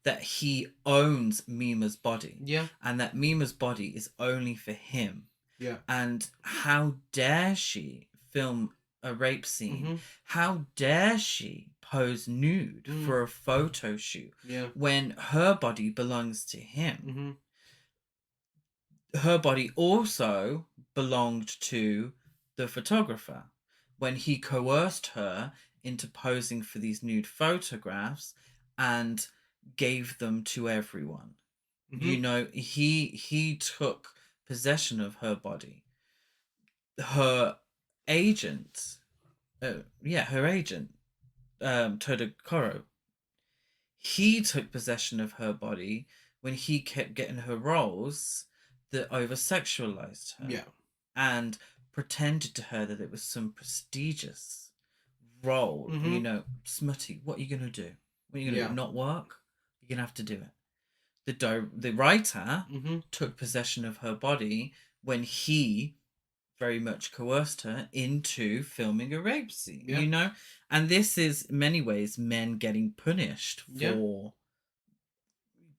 that he owns Mima's body. Yeah. And that Mima's body is only for him. Yeah. And how dare she film a rape scene? How dare she pose nude for a photo shoot when her body belongs to him? Her body also belonged to the photographer when he coerced her into posing for these nude photographs and gave them to everyone. You know, he took possession of her body. Her agent, her agent, Todokoro, he took possession of her body when he kept getting her roles that over-sexualized her. Yeah. And pretended to her that it was some prestigious role, you know, smutty. What are you going to do? What are you going to do? Not work? You're going to have to do it. The writer took possession of her body when he very much coerced her into filming a rape scene, you know? And this is, in many ways, men getting punished for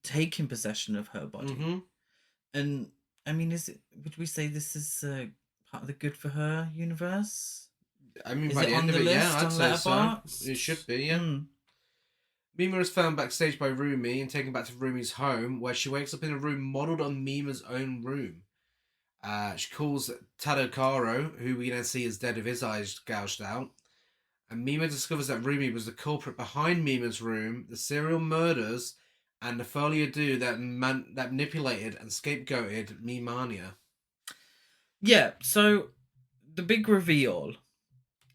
taking possession of her body. And, I mean, would we say this is part of the Good for Her universe? I mean, Is by it the on end of the it, list I'd on say so. Letterboxd? It should be, yeah. Mima is found backstage by Rumi and taken back to Rumi's home, where she wakes up in a room modelled on Mima's own room. She calls Tadokaro, who we then see is dead with his eyes gouged out. And Mima discovers that Rumi was the culprit behind Mima's room, the serial murders, and the folie à deux that manipulated and scapegoated Mimania. Yeah, so the big reveal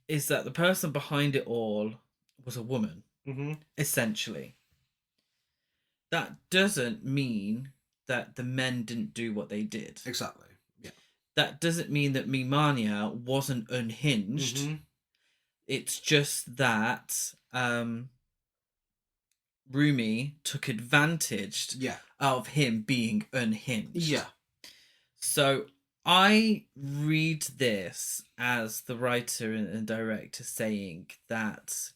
is that the person behind it all was a woman, essentially. That doesn't mean that the men didn't do what they did. Exactly, yeah. That doesn't mean that Mimania wasn't unhinged. It's just that Rumi took advantage of him being unhinged. Yeah. So I read this as the writer and director saying that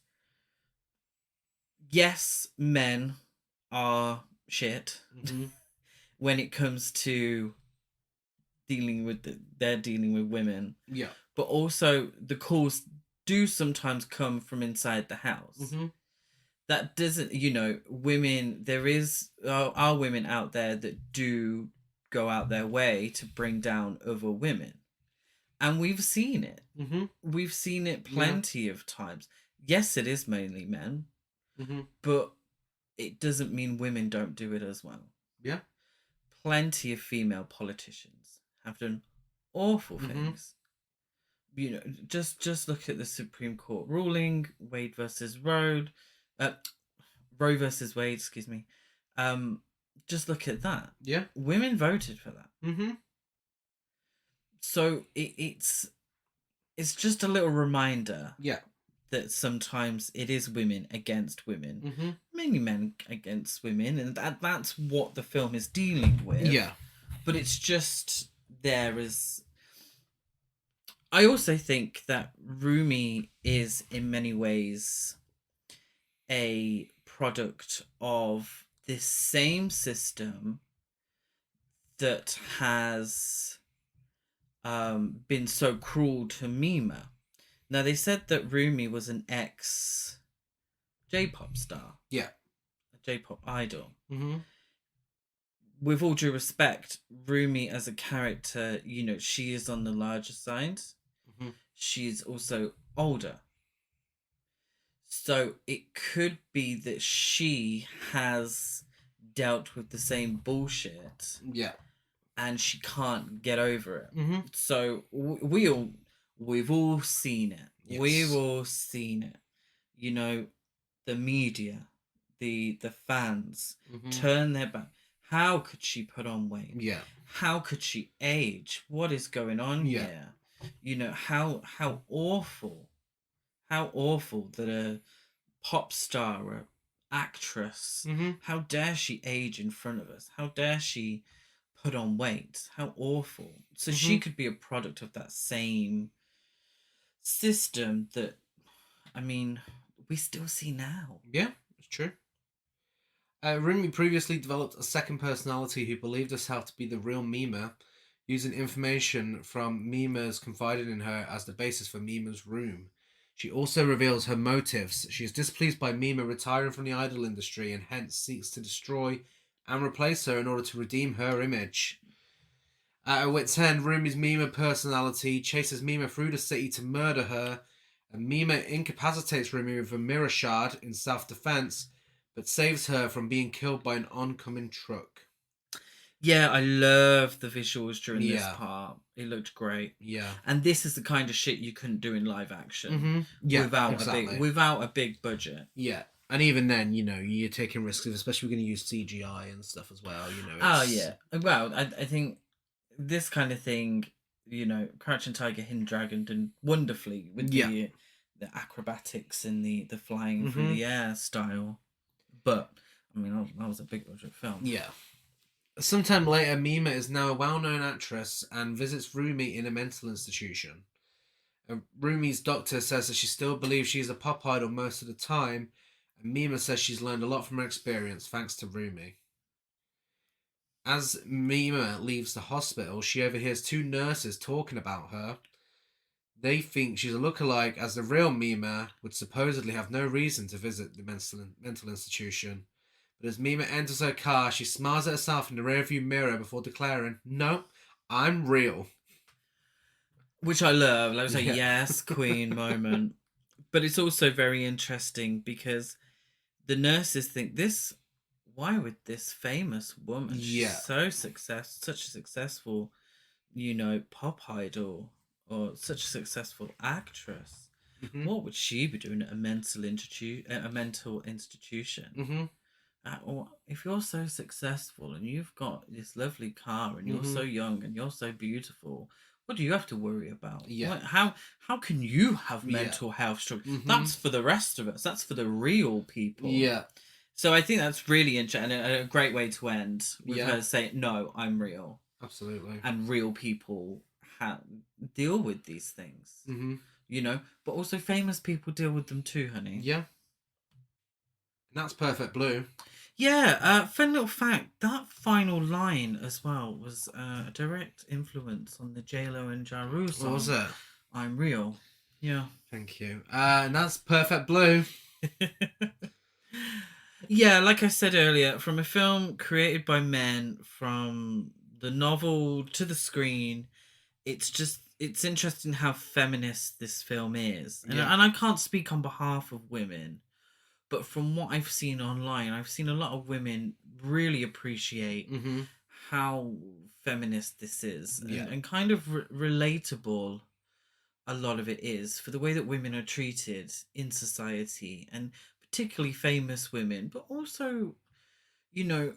yes, men are shit when it comes to dealing with they're dealing with women. Yeah. But also the calls do sometimes come from inside the house. That doesn't, you know, women, there are women out there that do go out their way to bring down other women. And we've seen it. We've seen it plenty of times. Yes, it is mainly men, but it doesn't mean women don't do it as well. Yeah. Plenty of female politicians have done awful things. You know, just look at the Supreme Court ruling, Roe versus Wade, excuse me. Just look at that. Yeah. Women voted for that. So it's just a little reminder. Yeah. That sometimes it is women against women, mainly men against women, and that's what the film is dealing with. Yeah. But it's just there as. I also think that Rumi is in many ways a product of this same system that has been so cruel to Mima. Now, they said that Rumi was an ex J-pop star. Yeah. A J-pop idol. With all due respect, Rumi as a character, you know, she is on the larger side. She's also older. So it could be that she has dealt with the same bullshit. Yeah. And she can't get over it. So we've all seen it. Yes. We've all seen it. You know, the media, the fans turn their back. How could she put on weight? Yeah. How could she age? What is going on here? You know, how awful that a pop star or actress, how dare she age in front of us? How dare she put on weight? How awful. So she could be a product of that same system that, I mean, we still see now. Yeah, it's true. Rumi previously developed a second personality who believed herself to be the real Mima, using information from Mima's confided in her as the basis for Mima's room. She also reveals her motives. She is displeased by Mima retiring from the idol industry and hence seeks to destroy and replace her in order to redeem her image. At her wit's end, Rumi's Mima personality chases Mima through the city to murder her, And Mima incapacitates Rumi with a mirror shard in self-defense, but saves her from being killed by an oncoming truck. Yeah, I love the visuals during this Yeah. part. It looked great. Yeah. And this is the kind of shit you couldn't do in live action Mm-hmm. Yeah, without a big budget. Yeah. And even then, you know, you're taking risks, especially we're going to use CGI and stuff as well, you know. Oh, yeah. Well, I think this kind of thing, you know, Crouching Tiger, Hidden Dragon done wonderfully with the acrobatics and the flying through the air style. But, I mean, that was a big budget film. Yeah. Sometime later, Mima is now a well-known actress and visits Rumi in a mental institution. Rumi's doctor says that she still believes she's a pop idol most of the time, and Mima says she's learned a lot from her experience thanks to Rumi. As Mima leaves the hospital, she overhears two nurses talking about her. They think she's a lookalike, as the real Mima would supposedly have no reason to visit the mental institution. But as Mima enters her car, she smiles at herself in the rearview mirror before declaring, "No, I'm real." Which I love. That was a yes, queen moment. But it's also very interesting because the nurses think why would this famous woman, she's such a successful, you know, pop idol or such a successful actress, what would she be doing at a mental institution? Or if you're so successful and you've got this lovely car and you're so young and you're so beautiful, what do you have to worry about? Yeah. How can you have mental health struggles? That's for the rest of us. That's for the real people. Yeah. So I think that's really interesting and a great way to end with her saying, "No, I'm real." Absolutely. And real people deal with these things. You know, but also famous people deal with them too, honey. Yeah. And that's Perfect Blue. Yeah, fun little fact, that final line as well was a direct influence on the J-Lo and Ja Rule song. What was it? I'm Real. Yeah. Thank you. And that's Perfect Blue. Yeah, like I said earlier, from a film created by men, from the novel to the screen, it's interesting how feminist this film is. And I can't speak on behalf of women, but from what I've seen online, I've seen a lot of women really appreciate how feminist this is and kind of relatable a lot of it is for the way that women are treated in society, and particularly famous women, but also, you know,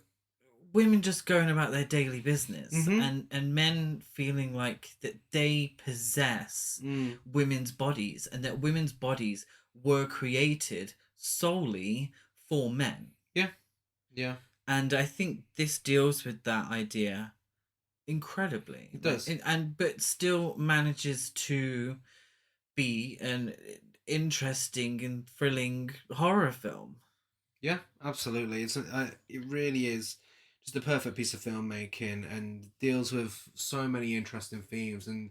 women just going about their daily business and men feeling like that they possess women's bodies and that women's bodies were created solely for men. Yeah. And I think this deals with that idea incredibly. It does. But still manages to be an interesting and thrilling horror film. Yeah, absolutely. It really is just a perfect piece of filmmaking and deals with so many interesting themes and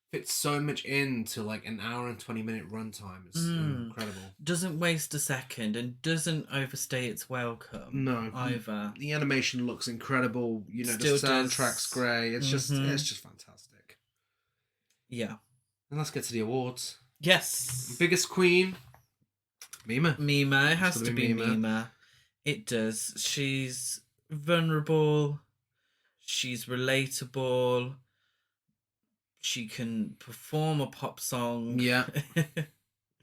fits so much into like an hour and 20-minute runtime. It's incredible. Doesn't waste a second and doesn't overstay its welcome. No, either. The animation looks incredible. You know, Still the soundtrack's great. It's just fantastic. Yeah. And let's get to the awards. Yes. Biggest queen, Mima. Mima. It has to be Mima. It does. She's vulnerable. She's relatable. She can perform a pop song. Yeah.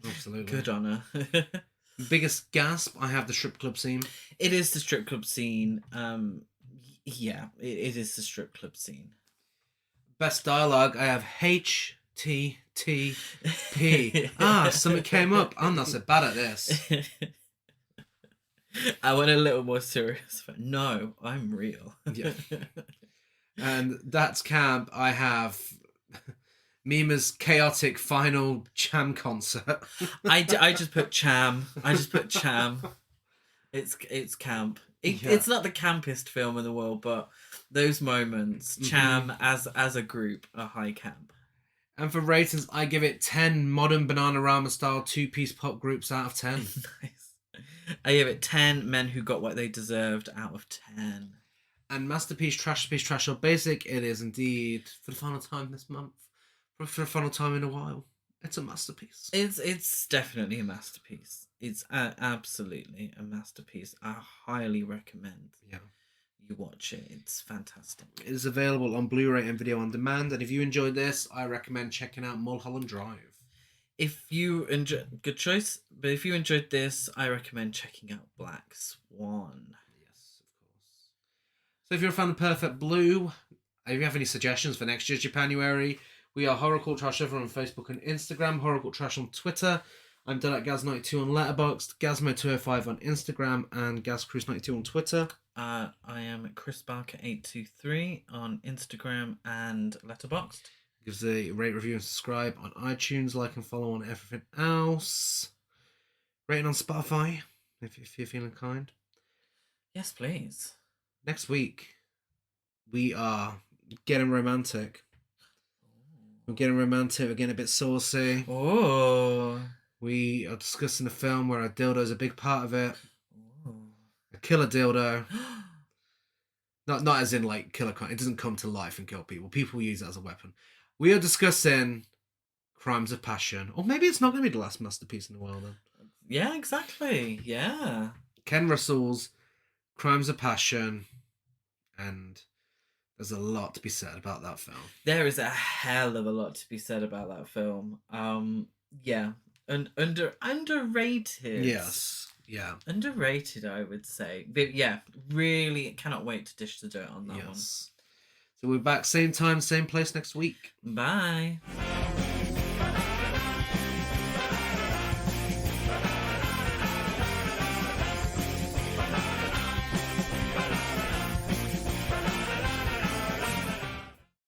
Absolutely. Good on her. Biggest gasp, I have the strip club scene. It is the strip club scene. Yeah, it is the strip club scene. Best dialogue, I have HTTP. Something came up. I'm not so bad at this. I went a little more serious. No, I'm real. Yeah. And that's camp. I have Mima's chaotic final Cham concert. I just put Cham. It's camp. It's not the campest film in the world, but those moments, Cham as a group, are high camp. And for ratings, I give it 10 modern Bananarama style 2-piece pop groups out of 10. Nice. I give it 10 men who got what they deserved out of 10. And masterpiece, trash or basic, it is indeed for the final time this month. For the final time in a while. It's a masterpiece. It's definitely a masterpiece. It's absolutely a masterpiece. I highly recommend you watch it. It's fantastic. It is available on Blu-ray and video on demand. And if you enjoyed this, I recommend checking out Mulholland Drive. If you enjoy, good choice. But if you enjoyed this, I recommend checking out Black Swan. Yes, of course. So if you're a fan of Perfect Blue, if you have any suggestions for next year's Japanuary, we are Horror Cult Trash over on Facebook and Instagram, Horror Cult Trash on Twitter. I'm done at Gaz92 on Letterboxd, Gazmo205 on Instagram, and GazCruise92 on Twitter. I am Chris Barker 823 on Instagram and Letterboxd. Give us a rate, review, and subscribe on iTunes. Like and follow on everything else. Rating on Spotify, if you're feeling kind. Yes, please. Next week, we are getting romantic. We're getting romantic. We're getting a bit saucy. Oh. We are discussing a film where a dildo is a big part of it. Oh. A killer dildo. Not as in like killer. It doesn't come to life and kill people. People use it as a weapon. We are discussing Crimes of Passion. Or maybe it's not going to be the last masterpiece in the world then. Yeah, exactly. Yeah. Ken Russell's Crimes of Passion. And there's a lot to be said about that film. There is a hell of a lot to be said about that film. Yeah. And underrated. Yes. Yeah. Underrated, I would say. But yeah, really cannot wait to dish the dirt on that one. So we're back same time, same place next week. Bye.